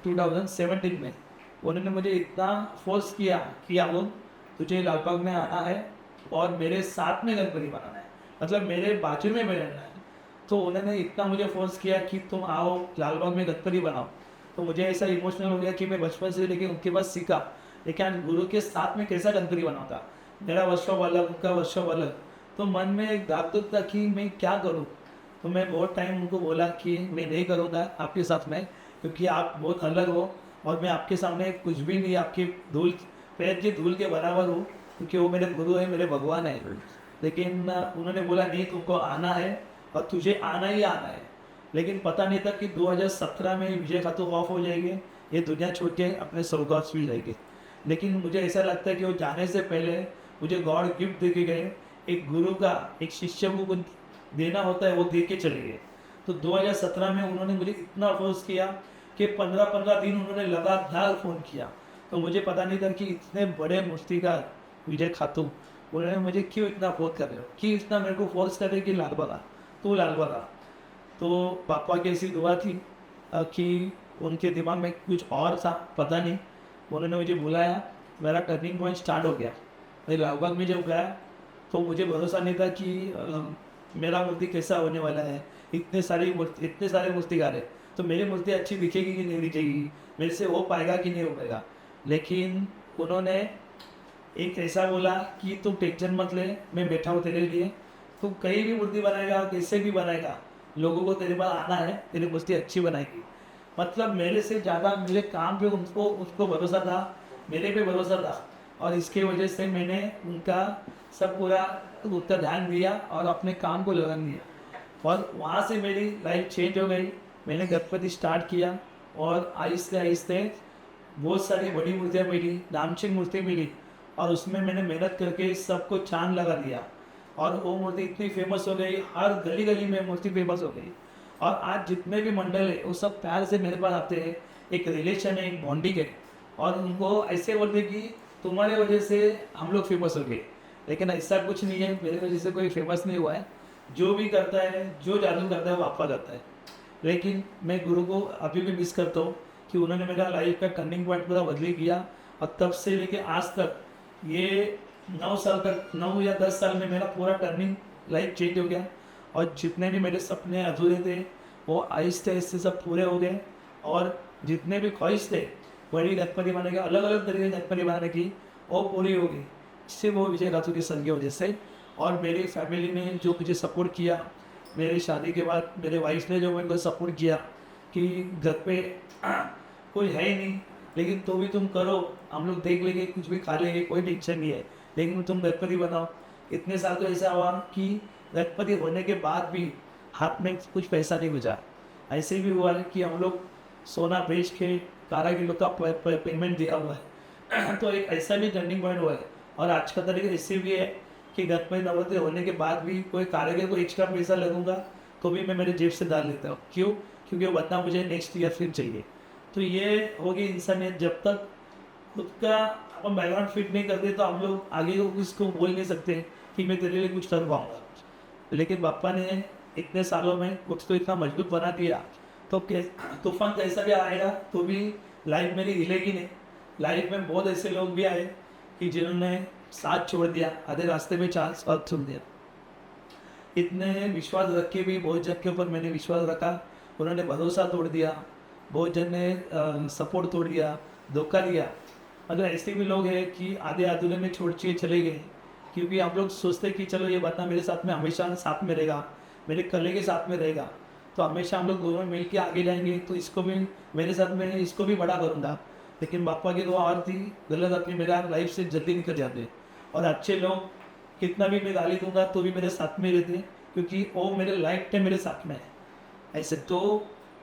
2017 में उन्होंने मुझे इतना फोर्स किया कि अब तुझे लालबाग में आना है और मेरे साथ में गणपति बनाना है, मतलब मेरे बाजू में रहना है। तो उन्होंने इतना मुझे फोर्स किया कि तुम आओ लालबाग में गणपति बनाओ। तो मुझे ऐसा इमोशनल हो गया कि मैं बचपन से लेके उनके पास सीखा, लेकिन गुरु के साथ में कैसा गणपति बनाता, मेरा वर्कशॉप अलग, उनका वर्कशॉप अलग। तो मन में एक दाग था कि मैं क्या करूँ। तो मैं बहुत टाइम उनको बोला कि मैं नहीं करूँगा आपके साथ में, क्योंकि आप बहुत अलग हो और मैं आपके सामने कुछ भी नहीं, आपकी धूल, पैर की धूल के बराबर हूँ, क्योंकि वो मेरे गुरु है, मेरे भगवान है। लेकिन उन्होंने बोला नहीं, तुमको आना है और तुझे आना ही आना है। लेकिन पता नहीं था कि 2017 में विजय खातू ऑफ हो जाएंगे, ये दुनिया छोड़ के अपने स्वर्गवास भी जाएंगे। लेकिन मुझे ऐसा लगता है कि वो जाने से पहले मुझे गॉड गिफ्ट दे के गए, एक गुरु का एक शिष्य को कुछ देना होता है, वो दे के चले गए। तो 2017 में उन्होंने मुझे इतना फोर्स किया कि 15-15 दिन उन्होंने लगातार फ़ोन किया। तो मुझे पता नहीं था कि इतने बड़े मूर्तिकार विजय खातू, उन्होंने मुझे क्यों इतना फोर्स कर रहे हो, कि इतना मेरे को फोर्स कर रहे कि लाल बगा, तू लाल बगा। तो पापा की ऐसी दुआ थी कि उनके दिमाग में कुछ और था, पता नहीं, उन्होंने मुझे बुलाया, मेरा टर्निंग पॉइंट स्टार्ट हो गया। मैं लालबाग में जब गया तो मुझे भरोसा नहीं था कि मेरा मूर्ति कैसा होने वाला है। इतने सारे मूर्तिकार है, तो मेरी मूर्ति अच्छी दिखेगी कि नहीं दिखेगी, मेरे से हो पाएगा कि नहीं हो पाएगा। लेकिन उन्होंने एक ऐसा बोला कि तू टेंशन मत ले, मैं बैठा हूँ तेरे लिए, तू कहीं भी मूर्ति बनाएगा, कैसे भी बनाएगा, लोगों को तेरे पास आना है, तेरी मूर्ति अच्छी बनाएगी। मतलब मेरे से ज़्यादा मेरे काम पे उसको भरोसा था, मेरे पे भरोसा था, और इसके वजह से मैंने उनका सब पूरा उसका ध्यान दिया और अपने काम को लगन दिया। और वहाँ से मेरी लाइफ चेंज हो गई। मैंने गणपति स्टार्ट किया और आहिस्ते आहिस्ते बहुत सारी बड़ी मूर्तियाँ मिली, नामचीन मूर्ति मिली, और उसमें मैंने मेहनत करके सबको चांद लगा दिया। और वो मूर्ति इतनी फेमस हो गई, हर गली गली में मूर्ति फेमस हो गई। और आज जितने भी मंडल है वो सब प्यार से मेरे पास आते हैं, एक रिलेशन है, एक बॉन्डिंग है, और उनको ऐसे बोलते कि तुम्हारे वजह से हम लोग फेमस हो गए। लेकिन ऐसा कुछ नहीं है, मेरे वजह से कोई फेमस नहीं हुआ है। जो भी करता है, जो जादू करता है, वो आपका करता है। लेकिन मैं गुरु को अभी भी मिस करता हूँ कि उन्होंने मेरा लाइफ का टर्निंग पॉइंट पूरा बदली किया। और तब से लेके आज तक ये 9 साल तक, 9 या 10 साल में मेरा पूरा टर्निंग लाइफ चेंज हो गया। और जितने भी मेरे सपने अधूरे थे वो आहिस्ते आहिस्ते सब पूरे हो गए। और जितने भी ख्वाहिश थे बड़ी गणपति बनाने की, अलग अलग तरीके की गणपति बनाने की, वो पूरी हो गई। इससे वो विजय खातू के सर की वजह से। और मेरी फैमिली ने जो मुझे सपोर्ट किया, मेरी शादी के बाद मेरे वाइफ ने जो मेरे को सपोर्ट किया कि घर पे कोई है ही नहीं, लेकिन तो भी तुम करो, हम लोग देख लेंगे, कुछ भी खा लेंगे, कोई टेंशन नहीं है, लेकिन तुम गणपति बनाओ। इतने साल तो ऐसा हुआ कि गणपति होने के बाद भी हाथ में कुछ पैसा नहीं बचा। ऐसे भी हुआ है कि हम लोग सोना बेच के कारागिरों का पेमेंट दिया हुआ है। तो एक ऐसा भी टर्निंग पॉइंट हुआ है। और आज का तरीका इससे भी है कि गणपति नवरात्रि होने के बाद भी कोई कारीगर को एक्स्ट्रा पैसा लगूंगा तो भी मैं मेरे जेब से डाल लेता हूँ। क्यों? क्योंकि वो बदला मुझे नेक्स्ट ईयर फिर चाहिए। तो ये होगी इंसानियत। जब तक खुद का अपन बैकग्राउंड फिट नहीं करते तो हम लोग आगे को किसको बोल नहीं सकते कि मैं तेरे लिए कुछ कर पाऊँगा। लेकिन पापा ने इतने सालों में कुछ तो इतना मजबूत बना दिया, तो तूफान कैसा भी आएगा तो भी लाइफ मेरी हिलेगी नहीं। लाइफ में बहुत ऐसे लोग भी आए कि जिन्होंने साथ छोड़ दिया, आधे रास्ते में चांस और छोड़ दिया। इतने विश्वास रख के भी बहुत जन के ऊपर मैंने विश्वास रखा, उन्होंने भरोसा तोड़ दिया, बहुत जन ने सपोर्ट तोड़ दिया, धोखा दिया। मतलब ऐसे भी लोग हैं कि आधे अधूरे में छोड़ के चले गए, क्योंकि हम लोग सोचते कि चलो ये बंदा मेरे साथ में हमेशा साथ में रहेगा, मेरे कले के साथ में रहेगा, तो हमेशा हम लोग दोनों मिल के आगे जाएंगे, तो इसको भी मेरे साथ में इसको भी बड़ा करूँगा। लेकिन पापा की दुआ और थी, गलत अपनी मेरा लाइफ से जल्दी निकल जाते। और अच्छे लोग कितना भी मैं गाली दूंगा तो भी मेरे साथ में रहते, क्योंकि वो मेरे लाइफ टाइम मेरे साथ में है। ऐसे तो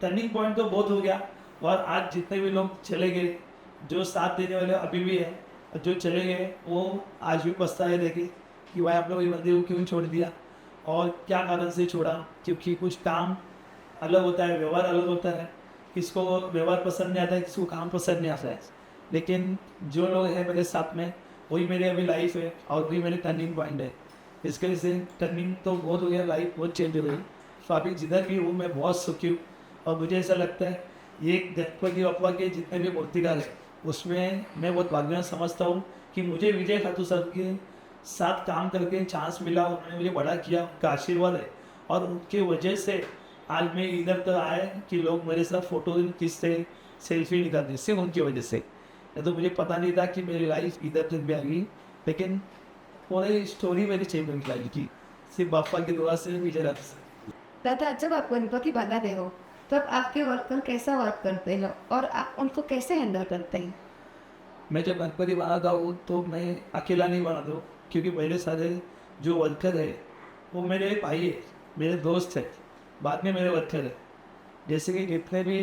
टर्निंग पॉइंट तो बहुत हो गया। और आज जितने भी लोग चले गए, जो साथ देने वाले अभी भी है, और जो चले गए वो आज भी पछताए देखे कि भाई आप लोग ये मंदिर को क्यों छोड़ दिया और क्या कारण से छोड़ा। क्योंकि कुछ काम अलग होता है, व्यवहार अलग होता है, किसको व्यवहार पसंद नहीं आता है, किसको काम पसंद नहीं आता है। लेकिन जो लोग हैं मेरे साथ में वही मेरी अभी लाइफ है और वही मेरे टर्निंग पॉइंट है। इसके वजह से टर्निंग तो बहुत हो गया, लाइफ बहुत चेंज हो गई। तो अभी जिधर भी हूँ मैं बहुत सुखी हूँ। और मुझे ऐसा लगता है ये गणपति बप्पा के जितने भी मूर्तिकार हैं उसमें मैं बहुत भाग्यवान समझता हूँ कि मुझे विजय खातू सर के साथ काम करके चांस मिला, उन्होंने मुझे बड़ा किया, उनका आशीर्वाद है। और उनके वजह से आज मैं इधर तक आया कि लोग मेरे साथ फोटो खींचते, सेल्फी निकालते, सिर्फ उनकी वजह से। नहीं तो मुझे पता नहीं था कि मेरी लाइफ इधर तक भी आ गई। लेकिन पूरी स्टोरी मेरी चेंज हो गई की, सिर्फ बापा की दुआ से विजय रात से। दादा, जब आप गणपति बनाते हो तब आपके वर्कर कैसा वर्क करते हो और आप उनको कैसे हैंडल करते हैं? मैं जब गणपति बनाता हूँ तो मैं अकेला नहीं बनाता हूँ, क्योंकि मेरे सारे जो वर्कर है वो मेरे भाई है, मेरे दोस्त है, बाद में मेरे वर्कर है। जैसे कि जितने भी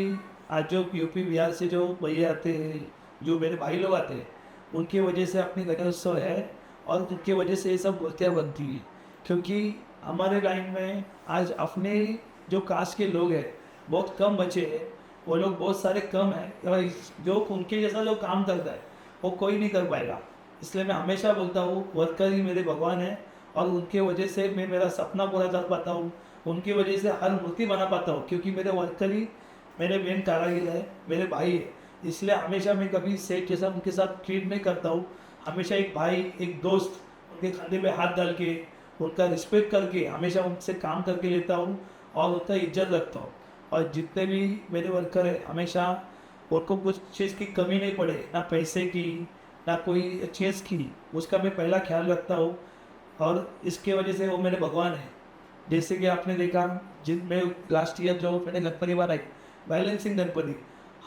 आज जो यूपी बिहार से जो भैया आते हैं, जो मेरे भाई लोग आते हैं, उनकी वजह से अपनी गणेशोत्सव है और उनकी वजह से ये सब मूर्तियाँ बनती हैं। क्योंकि हमारे लाइन में आज अपने जो कास्ट के लोग हैं बहुत कम बचे हैं, वो लोग बहुत सारे कम हैं, और जो उनके जैसा जो काम करता है वो कोई नहीं कर पाएगा। इसलिए मैं हमेशा बोलता हूँ वर्कर ही मेरे भगवान है, और उनके वजह से मैं मेरा सपना पूरा कर पाता हूँ, उनकी वजह से हर मूर्ति बना पाता हूँ, क्योंकि मेरे वर्कर ही मेरे मेन कारीगर है, मेरे भाई है। इसलिए हमेशा मैं कभी सेठ जैसा उनके साथ ट्रीट नहीं करता हूँ, हमेशा एक भाई, एक दोस्त, उनके कंधे पे हाथ डाल के उनका रिस्पेक्ट करके हमेशा उनसे काम करके लेता हूँ और उनका इज्जत रखता हूँ। और जितने भी मेरे वर्कर है हमेशा उनको कुछ चीज़ की कमी नहीं पड़े, ना पैसे की ना कोई चीज़ की, उसका मैं पहला ख्याल रखता हूँ। और इसके वजह से वो मेरे भगवान है। जैसे कि आपने देखा जिन में लास्ट ईयर जो मैंने गणपति बनाई, बैलेंसिंग गणपति,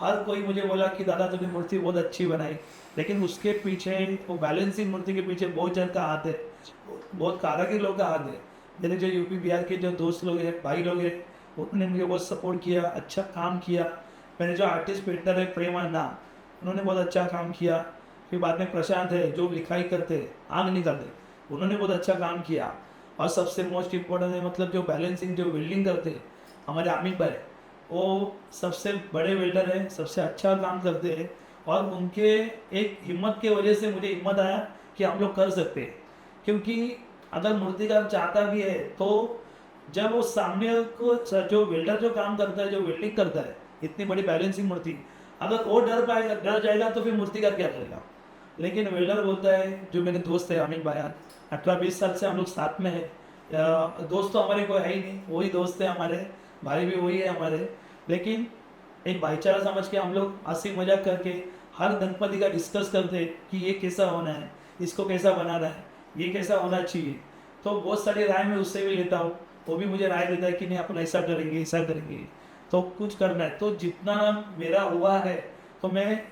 हर कोई मुझे बोला कि दादा तुमने मूर्ति बहुत अच्छी बनाई, लेकिन उसके पीछे वो बैलेंसिंग मूर्ति के पीछे बहुत जन का हाथ है, बहुत कारीगर लोग का हाथ है। मेरे जो यूपी बिहार के जो दोस्त लोग हैं, भाई लोग हैं, उन्होंने मुझे बहुत सपोर्ट किया, अच्छा काम किया। मेरे जो आर्टिस्ट पेंटर है प्रेमानंदा, उन्होंने बहुत अच्छा काम किया। फिर बाद में प्रशांत है जो लिखाई करते, आग नहीं करते, उन्होंने बहुत अच्छा काम किया। और सबसे मोस्ट इम्पोर्टेंट है मतलब जो बैलेंसिंग जो वेल्डिंग करते हैं हमारे आमिर भाई, वो सबसे बड़े वेल्डर हैं, सबसे अच्छा काम करते हैं। और उनके एक हिम्मत की वजह से मुझे हिम्मत आया कि हम लोग कर सकते हैं। क्योंकि अगर मूर्तिकार चाहता भी है तो जब वो सामने को जो वेल्डर जो काम करता है, जो वेल्डिंग करता है इतनी बड़ी बैलेंसिंग मूर्ति, अगर वो डर जाएगा तो फिर मूर्तिकार क्या करेगा। लेकिन वेल्डर बोलता है, जो मेरे दोस्त है अमित भाई, 18-20 साल से हम लोग साथ में है। दोस्त तो हमारे कोई है ही नहीं, वही दोस्त है हमारे, भाई भी वही है हमारे। लेकिन एक भाईचारा समझ के हम लोग हंसी मजाक करके हर गणपति का डिस्कस करते हैं कि ये कैसा होना है, इसको कैसा बनाना है, ये कैसा होना चाहिए। तो बहुत सारी राय मैं उससे भी लेता हूँ, वो भी मुझे राय देता है कि नहीं अपन ऐसा करेंगे, ऐसा करेंगे, तो कुछ करना है। तो जितना मेरा हुआ है तो मैं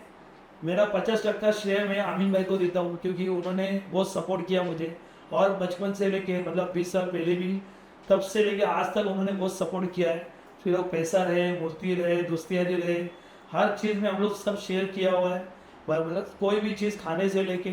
मेरा 50% श्रेय मैं आमीन भाई को देता हूँ, क्योंकि उन्होंने बहुत सपोर्ट किया मुझे। और बचपन से लेके मतलब 20 साल पहले भी, तब से लेके आज तक उन्होंने बहुत सपोर्ट किया है। फिर वो पैसा रहे, मूर्ति रहे, दोस्तियाँ रहे, हर चीज़ में हम लोग सब शेयर किया हुआ है। मतलब कोई भी चीज़ खाने से लेके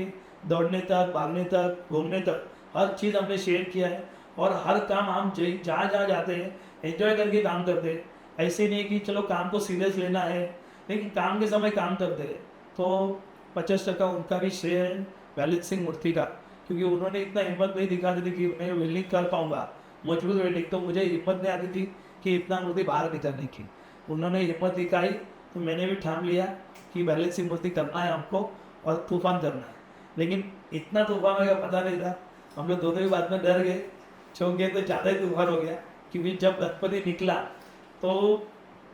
दौड़ने तक, भागने तक, घूमने तक, हर चीज़ हमने शेयर किया है। और हर काम हम जहाँ जहाँ जाते हैं एंजॉय करके काम करते हैं। ऐसे नहीं कि चलो काम को सीरियस लेना है, लेकिन काम के समय काम करते हैं। तो 50% उनका भी श्रेय है ललित सिंह मूर्ति का, क्योंकि उन्होंने इतना हिम्मत नहीं दिखा दी थी कि मैं वेल्डिंग कर पाऊँगा, मजबूत वेल्डिंग। तो मुझे हिम्मत नहीं आती थी कि इतना मूर्ति बाहर निकलने की। उन्होंने हिम्मत दिखाई तो मैंने भी ठान लिया कि बैलेंस सिंह मूर्ति करना है हमको और तूफान करना है। लेकिन इतना तूफान होगा पता नहीं था। हम लोग दोनों ही बाद में डर गए, चौंक गए, तो ज़्यादा ही तूफान हो गया। क्योंकि जब गणपति निकला तो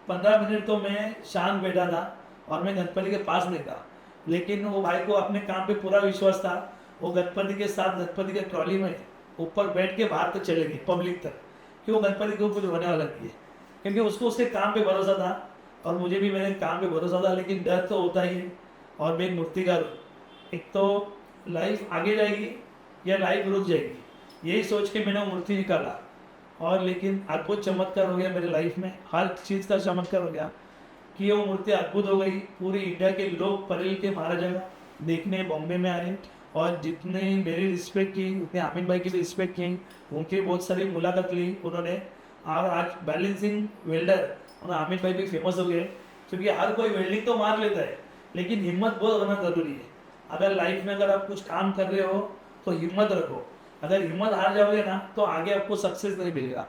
15 मिनट तो मैं शांत बैठा था और मैं गणपति के पास नहीं था। लेकिन वो भाई को अपने काम पे पूरा विश्वास था। वो गणपति के साथ गणपति के ट्रॉली में ऊपर बैठ के बाहर तक चले गए, पब्लिक तक, कि वो गणपति को कुछ होने वाला नहीं है। क्योंकि उसको उसके काम पे भरोसा था और मुझे भी मेरे काम पे भरोसा था। लेकिन डर तो होता ही है। और मैं एक मूर्तिकार हूँ, एक तो लाइफ आगे जाएगी या लाइफ रुक जाएगी, यही सोच के मैंने वो मूर्ति निकाला। और लेकिन अद्भुत चमत्कार हो गया मेरे लाइफ में, हर चीज़ का चमत्कार हो गया कि वो मूर्ति अद्भुत हो गई। पूरी इंडिया के लोग परेल के महाराजा देखने बॉम्बे में आए और जितने मेरी रिस्पेक्ट की उतने आमिर भाई की भी रिस्पेक्ट की, उनकी बहुत सारी मुलाकात ली उन्होंने। और आज बैलेंसिंग वेल्डर और आमिर भाई भी फेमस हो गए, क्योंकि हर कोई वेल्डिंग तो मार लेता है, लेकिन हिम्मत बहुत होना ज़रूरी है। अगर लाइफ में अगर आप कुछ काम कर रहे हो तो हिम्मत रखो। अगर हिम्मत हार जाओगे ना तो आगे आपको सक्सेस नहीं मिलेगा।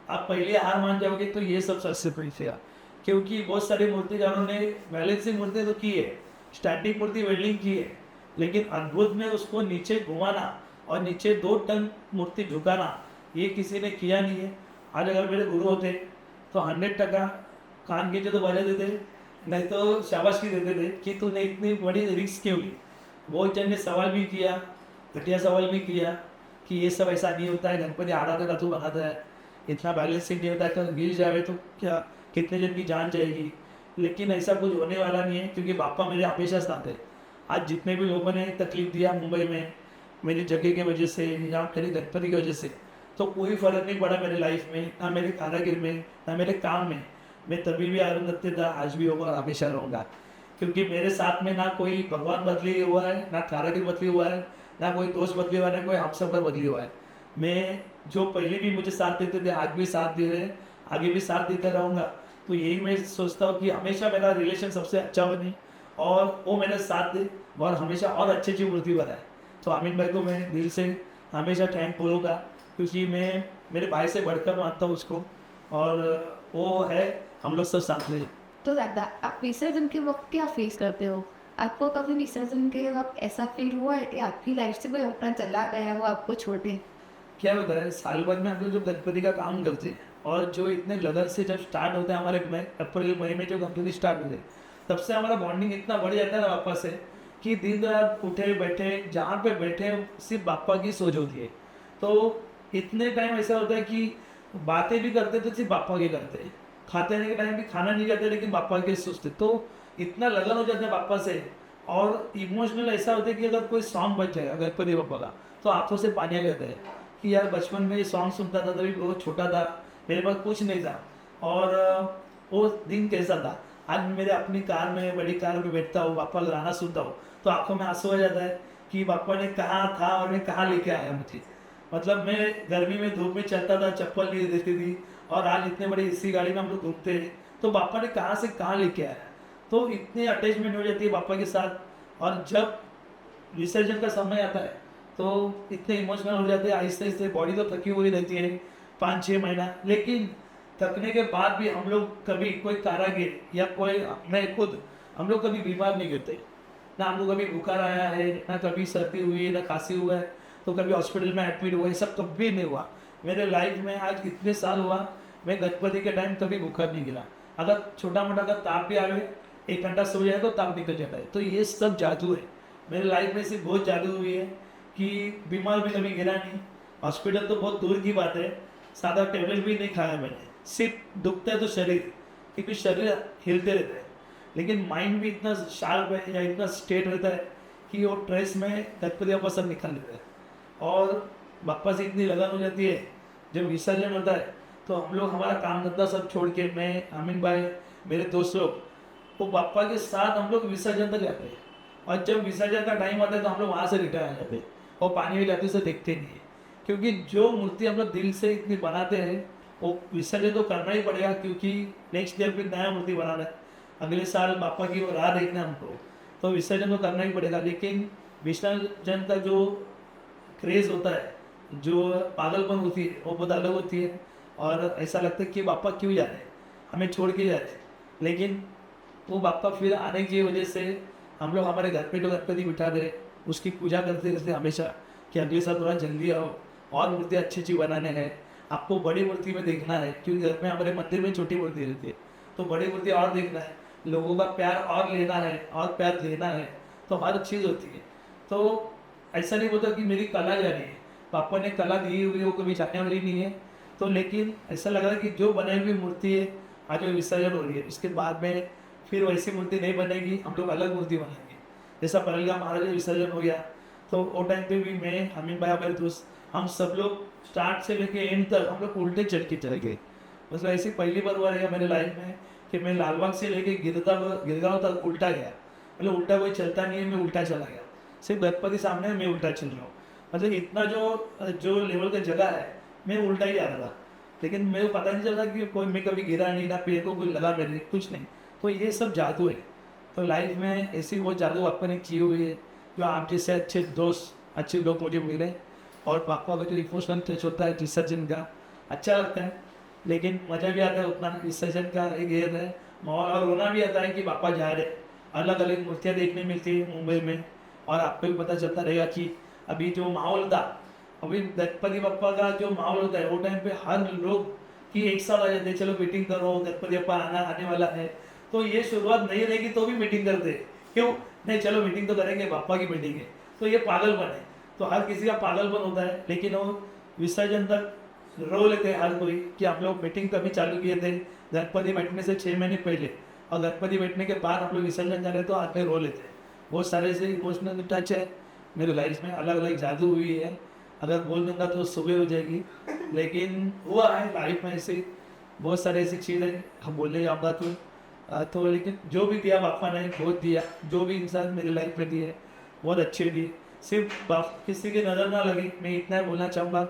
आप पहले हार मान जाओगे तो ये सब सक्सेस मिलेगा। क्योंकि बहुत सारे मूर्तिकारों ने बैलेंसिंग मूर्ति तो की है, स्टैटिक मूर्ति वेल्डिंग की है, लेकिन अद्भुत में उसको नीचे घुमाना और नीचे 2 टन मूर्ति झुकाना ये किसी ने किया नहीं है। आज अगर मेरे गुरु होते तो 100% कान खींचे तो बजा देते, नहीं तो शाबाशी देते थे कि तूने इतनी बड़ी रिस्क क्यों ली। बहुत जन ने सवाल भी किया, घटिया सवाल भी किया कि ये सब ऐसा नहीं होता है, गणपति आधा का तू बनाता है, इतना बैलेंसिंग नहीं होता है, तो गिर जाए तो क्या कितने जन की जान जाएगी। लेकिन ऐसा कुछ होने वाला नहीं है, क्योंकि बापा मेरे हमेशा साथ है। आज जितने भी लोगों ने तकलीफ दिया मुंबई में मेरी जगह की वजह से या मेरी गणपति की वजह से, तो कोई फ़र्क नहीं पड़ा मेरे लाइफ में, ना मेरे कारागिर में, ना मेरे काम में। मैं तभी भी आनंद रखते था, आज भी होगा और हमेशा रहूँगा। क्योंकि मेरे साथ में ना कोई भगवान बदली हुआ है, ना कारागिर बदली हुआ है, ना कोई दोस्त बदली हुआ है, ना कोई हमसफर बदली हुआ है। मैं जो पहले भी मुझे साथ देते थे आज भी साथ दे रहे हैं, आगे भी साथ देता रहूँगा। तो यही मैं सोचता हूँ कि हमेशा मेरा रिलेशन सबसे अच्छा बने और वो मेरे साथ दे और हमेशा और अच्छी अच्छी मूर्ति बनाए। तो आमिर भाई को मैं दिल से हमेशा थैंक बोलूँगा, क्योंकि मैं मेरे भाई से बढ़कर मानता हूँ उसको, और वो है हम लोग सब साथ में। तो दादा, आप विसर्जन के वक्त क्या फेस करते हो? आपको कभी विसर्जन के वक्त ऐसा फील हुआ है कि आपकी लाइफ से कोई अपना चला गया है, वो आपको छोड़ के? क्या होता है, साल भर में हम लोग जब गणपति का काम करते हैं और जो इतने लगन से जब स्टार्ट होते हैं हमारे अप्रैल मई में जो गणपति स्टार्ट होते हैं, तब से हमारा बॉन्डिंग इतना बढ़ जाता है ना बापा से कि दिन रात उठे बैठे जहाँ पे बैठे सिर्फ बापा की सोच होती है। तो इतने टाइम ऐसा होता है कि बातें भी करते तो सिर्फ बापा की करते हैं, खाते के टाइम भी खाना नहीं खाते लेकिन बापा के सोचते। तो इतना लगन हो जाता है बापा से, और इमोशनल ऐसा होता है कि अगर कोई सॉन्ग बज जाएगा गणपति बापा का तो आंखों से पानी आ जाता है कि यार बचपन में ये सॉन्ग सुनता था, तभी बहुत छोटा था, मेरे पास कुछ नहीं था, और वो दिन कैसा था। आज मैं मेरे अपनी कार में, बड़ी कार में बैठता हूँ, पापा का गाना सुनता हूँ तो आंखों में आंसू आ जाता है कि पापा ने कहा था और मैं कहाँ लेके आया मुझे। मतलब मैं गर्मी में धूप में चलता था, चप्पल नहीं देती थी, और आज इतने बड़ी इसी गाड़ी में हम लोग घूमते हैं, तो पापा ने कहाँ से कहाँ लेके आया। तो इतनी अटैचमेंट हो जाती है पापा के साथ। और जब विसर्जन का समय आता है तो इतने इमोशनल हो जाते हैं, आहिस्ते आहिस्ते बॉडी तो थकी हुई रहती है 5-6 महीना, लेकिन थकने के बाद भी हम लोग कभी कोई कारागिर या कोई मैं खुद हम लोग कभी बीमार नहीं गिरते। ना हमको कभी बुखार आया है, ना कभी सर्दी हुई है, ना खांसी हुआ है, तो कभी हॉस्पिटल में एडमिट हुआ, ये सब कभी नहीं हुआ मेरे लाइफ में। आज इतने साल हुआ, मैं गणपति के टाइम कभी बुखार नहीं गिरा। अगर छोटा मोटा अगर ताप भी आवे, 1 घंटा सो जाए तो ताप निकल जाता है। तो ये सब जादू है मेरे लाइफ में, सिर्फ बहुत जादू हुई है कि बीमार भी कभी गिरा नहीं। हॉस्पिटल तो बहुत दूर की बात है, सादा टेबलेट भी नहीं खाया मैंने। सिर्फ दुखता है तो शरीर, क्योंकि शरीर हिलते रहते हैं, लेकिन माइंड भी इतना शार्प है या इतना स्टेट रहता है कि वो ट्रेस में गणपति बापा सब निकाल लेते हैं। और बापा से इतनी लगन हो जाती है, जब विसर्जन होता है तो हम लोग हमारा काम धंधा सब छोड़ के, मैं, आमिन भाई, मेरे दोस्त लोग वो पापा के साथ हम लोग विसर्जन तक जाते हैं, और जब विसर्जन का टाइम आता है तो हम लोग वहाँ से रिटर्न आ जाते हैं, और पानी में जाते से देखते नहीं है, क्योंकि जो मूर्ति हम लोग दिल से इतनी बनाते हैं वो विसर्जन तो करना ही पड़ेगा, क्योंकि नेक्स्ट ईयर फिर नया मूर्ति बनाना है, अगले साल पापा की वो राह देखना है हमको, तो विसर्जन तो करना ही पड़ेगा। लेकिन विसर्जन का जो क्रेज़ होता है, जो पागलपन होती है वो बहुत अलग होती है, और ऐसा लगता है कि बापा क्यों जा रहे हैं, हमें छोड़ के जा रहे हैं। लेकिन वो बापा फिर आने की वजह से हम लोग हमारे घर पे तो गणपति बिठा दे, उसकी पूजा करते रहते हमेशा कि अगले साल थोड़ा जल्दी आओ, और मूर्ति अच्छी अच्छी बनाने हैं, आपको बड़ी मूर्ति में देखना है, क्योंकि घर में हमारे मंदिर में छोटी मूर्ति रहती है, तो बड़ी मूर्ति और देखना है, लोगों का प्यार और लेना है और प्यार देना है, तो हर चीज़ होती है। तो ऐसा नहीं बोलता कि मेरी कला जा रही है, पापा ने कला दी हुई है, वो कभी जाने वाली नहीं है। तो लेकिन ऐसा लग रहा है कि जो बनाई हुई मूर्ति है आज वो विसर्जन हो रही है, इसके बाद में फिर वैसी मूर्ति नहीं बनेगी, हम लोग अलग मूर्ति बनाएंगे। जैसा पहलगाम महाराज विसर्जन हो गया, तो वो टाइम पे भी मैं, हमीद भाई, हमारे दोस्त, हम सब लोग स्टार्ट से लेके एंड तक हम लोग उल्टे चढ़ के चले गए। मतलब ऐसी पहली बार हुआ रहेगा मेरे लाइफ में कि मैं लालबाग से लेके गिरगांव तक उल्टा गया। मतलब उल्टा कोई चलता नहीं है, मैं उल्टा चला गया, सिर्फ गणपति सामने मैं उल्टा चल रहा हूँ। मतलब इतना जो जो लेवल का जगह है मैं उल्टा ही जा रहा था, लेकिन मेरे को पता नहीं चलता कि कोई, मैं कभी गिरा नहीं, ना पेड़ को कोई लगा मेरे, कुछ नहीं। तो ये सब जादू है। तो लाइफ में ऐसी वो जादू आपने की हुई है, जो आप जैसे अच्छे दोस्त, अच्छे लोग मुझे मिले, और पापा का जो इमोशनल टच होता है विसर्जन का, अच्छा लगता है। लेकिन मज़ा भी आता है उतना, विसर्जन का एक ये है माहौल, और रोना भी आता है कि पापा जा रहे। अलग अलग मूर्तियाँ देखने मिलती है मुंबई में, और आपको भी पता चलता रहेगा कि अभी जो माहौल था, अभी गणपति बप्पा का जो माहौल होता है वो टाइम पे हर लोग कि एक साथ आ जाते हैं, चलो मीटिंग करो, गणपति बप्पा आने वाला है। तो ये शुरुआत नहीं रहेगी तो भी मीटिंग करते हैं, क्यों नहीं, चलो मीटिंग तो करेंगे, पापा की मीटिंग है। तो ये पागलपन है, तो हर किसी का पागलपन होता है। लेकिन वो विसर्जन तक रो लेते हैं हर कोई कि हम लोग मीटिंग कभी चालू किए थे गणपति बैठने से 6 महीने पहले, और गणपति बैठने के बाद हम लोग विसर्जन जा रहे तो हाथ में रो लेते हैं। बहुत सारे से इमोशनल टच है मेरे लाइफ में, अलग अलग जादू हुई है, अगर बोल दूंगा तो सुबह हो जाएगी। लेकिन हुआ है लाइफ में ऐसे बहुत सारे ऐसी चीज़ें, हम बोलने जाऊँगा तो लेकिन जो भी दिया पापा ने बहुत दिया, जो भी इंसान मेरी लाइफ में दिए बहुत अच्छे दिए। सिर्फ किसी की नज़र ना लगी, मैं इतना ही बोलना चाहूँगा,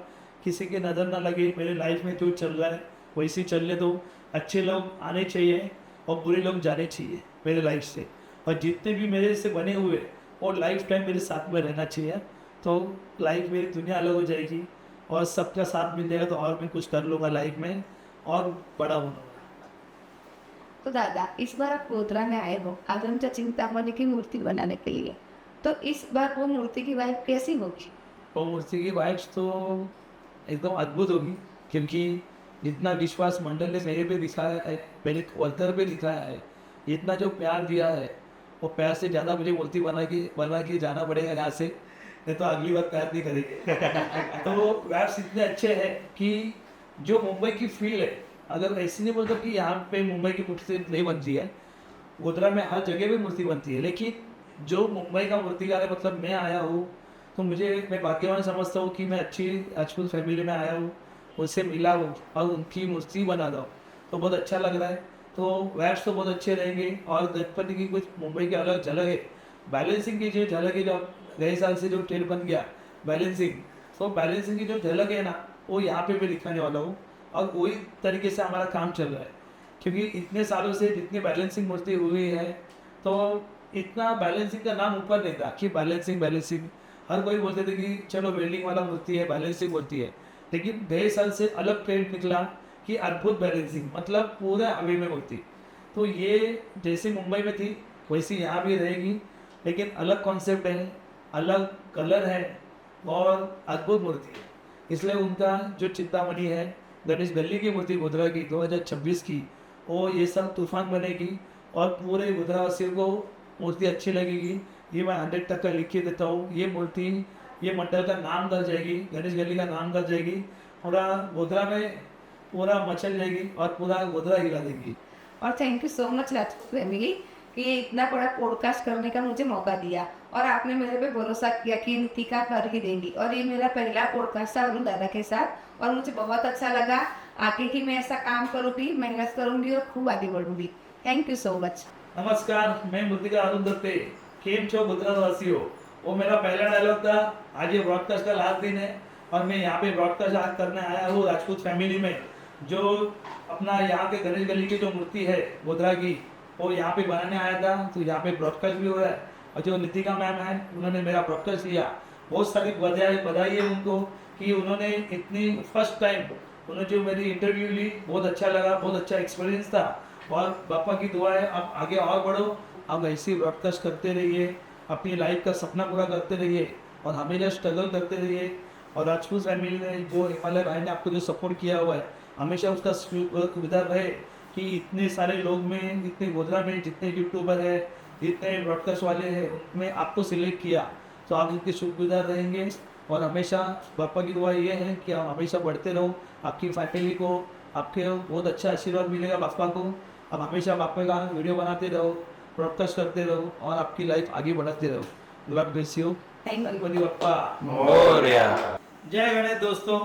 किसी की नज़र ना लगी, मेरे लाइफ में जो चल रहा है वैसे ही चलने दो। अच्छे लोग आने चाहिए और बुरे लोग जाने चाहिए मेरे लाइफ से, और जितने भी मेरे से बने हुए और लाइफ टाइम मेरे साथ में रहना चाहिए। तो लाइफ मेरी दुनिया अलग हो जाएगी, और सबका साथ मिल जाएगा, तो और मैं कुछ कर लूँगा लाइफ में और बड़ा होऊंगा। तो दादा, इस बार आप गोधरा में आए हो आगमचा चिंतामणि की मूर्ति बनाने के लिए, तो इस बार वो मूर्ति की वाइब कैसी होगी? और मूर्ति की वाइब्स तो एकदम अद्भुत होगी, क्योंकि जितना विश्वास मंडल ने मेरे पे दिखाया है, मेरे वर्कर पे दिखाया है, इतना जो प्यार दिया है, वो प्यार से ज़्यादा मुझे मूर्ति बना के जाना पड़ेगा यहाँ से, नहीं तो अगली बार प्यार नहीं करेंगे। तो वैब्स इतने अच्छे हैं कि जो मुंबई की फील है, अगर ऐसी नहीं बोलता कि यहाँ पे मुंबई की मूर्ति नहीं बनती है, गोधरा में हर जगह भी मूर्ति बनती है, लेकिन जो मुंबई का मूर्तिकार है, मतलब मैं आया हूँ, तो मैं भाग्यवान समझता हूँ कि मैं अच्छी राजपूत फैमिली में आया हूँ, उनसे मिला हूँ और उनकी मूर्ति बना रहा हूँ, तो बहुत अच्छा लग रहा है। तो वैब्स तो बहुत अच्छे रहेंगे, और गणपति की कुछ मुंबई की अलग झलक है, बैलेंसिंग की जो झलक है, जो गए साल से जो ट्रेड बन गया बैलेंसिंग, तो बैलेंसिंग की जो झलक है ना, वो यहाँ पे मैं दिखाने वाला हूँ, और वही तरीके से हमारा काम चल रहा है। क्योंकि इतने सालों से जितनी बैलेंसिंग मूर्ति हुई है, तो इतना बैलेंसिंग का नाम ऊपर नहीं था कि बैलेंसिंग हर कोई बोलते थे कि चलो वेल्डिंग वाला मूर्ति है, बैलेंसिंग मूर्ति है, लेकिन 2.5 साल से अलग ट्रेंड निकला कि अद्भुत बैलेंसिंग, मतलब पूरे हवे में मूर्ति। तो ये जैसे मुंबई में थी वैसी यहाँ भी रहेगी, लेकिन अलग कॉन्सेप्ट है, अलग कलर है, और अद्भुत मूर्ति है। इसलिए उनका जो चिंतामणि है, गणेश गली की मूर्ति गोधरा की 2026 की, वो ये सब तूफान बनेगी, और पूरे गोधरावासियों को मूर्ति अच्छी लगेगी, ये मैं 100% लिख के देता हूँ। ये मूर्ति, ये मंडल का नाम कर जाएगी, गणेश गली का नाम कर जाएगी, पूरा गोधरा में पूरा मचल जाएगी, और पूरा गोधरा हिला देगी। और thank you so much Rajput family कि ये इतना बड़ा पॉडकास्ट करने का मुझे मौका दिया, और आपने मेरे पे भरोसा किया कि नितिका कर ही देंगी, और ये मेरा पहला पॉडकास्ट था अरुण दादा के साथ, और मुझे बहुत अच्छा लगा। आगे ही मैं ऐसा काम करूँगी, मेहनत करूँगी और खूब आगे बढ़ूँगी। Thank you so much. नमस्कार, मैं मूर्तिकार अरुण दत्ते। केम छो गुजरात वासियों। वो मेरा पहला डायलॉग था। आज ये ब्रॉडकास्ट का लास्ट दिन है और मैं यहाँ पे ब्रॉडकास्ट आज करने आया हूँ राजपूत फैमिली में। जो अपना यहाँ के गणेश गली की जो मूर्ति है गोधरा की, वो यहाँ पे बनाने आया था, तो यहाँ पे ब्रॉडकास्ट भी हो रहा है। और जो नितिका मैम है, उन्होंने मेरा ब्रॉडकास्ट लिया। बहुत सारी बधाई बधाई है उनको कि उन्होंने इतनी फर्स्ट टाइम उन्होंने जो मेरी इंटरव्यू ली, बहुत अच्छा लगा, बहुत अच्छा एक्सपीरियंस था। और पापा की दुआ है आप आगे और बढ़ो, आप ऐसे ही ब्रॉडकास्ट करते रहिए, अपनी लाइफ का सपना पूरा करते रहिए और हमेशा स्ट्रगल करते रहिए। और राजपूत फैमिली ने जो हिमालय भाई ने आपको जो सपोर्ट किया हुआ है, हमेशा उसका सुविधा रहे कि इतने सारे लोग में, इतने गोधरा में जितने यूट्यूबर है, जितने ब्रॉडकास्ट वाले हैं, उनमें आपको सिलेक्ट किया, तो आप उनके शुक्रगुजार रहेंगे। और हमेशा पापा की दुआ ये है कि आप हमेशा बढ़ते रहो, आपकी फैमिली को आपके बहुत अच्छा आशीर्वाद मिलेगा पापा को। आप हमेशा पापा का वीडियो बनाते रहो, ब्रॉडकास्ट करते रहो और आपकी लाइफ आगे बढ़ाते रहो। God bless you. Ganpati Bappa Morya. जय गणेश। दोस्तों,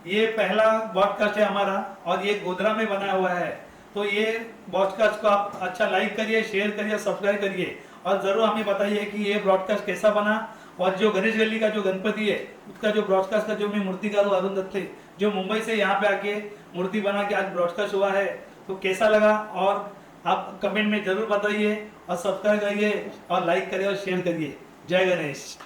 ये पहला ब्रॉडकास्ट है हमारा और ये गोधरा में बना हुआ है। तो ये ब्रॉडकास्ट को आप अच्छा लाइक करिए, शेयर करिए, सब्सक्राइब करिए और ज़रूर हमें बताइए कि ये ब्रॉडकास्ट कैसा बना। और जो गणेश गली का जो गणपति है, उसका जो ब्रॉडकास्ट का जो मैं मूर्तिकार हूँ अरुण दत्ते, जो मुंबई से यहाँ पे आके मूर्ति बना के आज ब्रॉडकास्ट हुआ है, तो कैसा लगा और आप कमेंट में ज़रूर बताइए और सब्सक्राइब करिए और लाइक करिए और शेयर करिए। जय गणेश।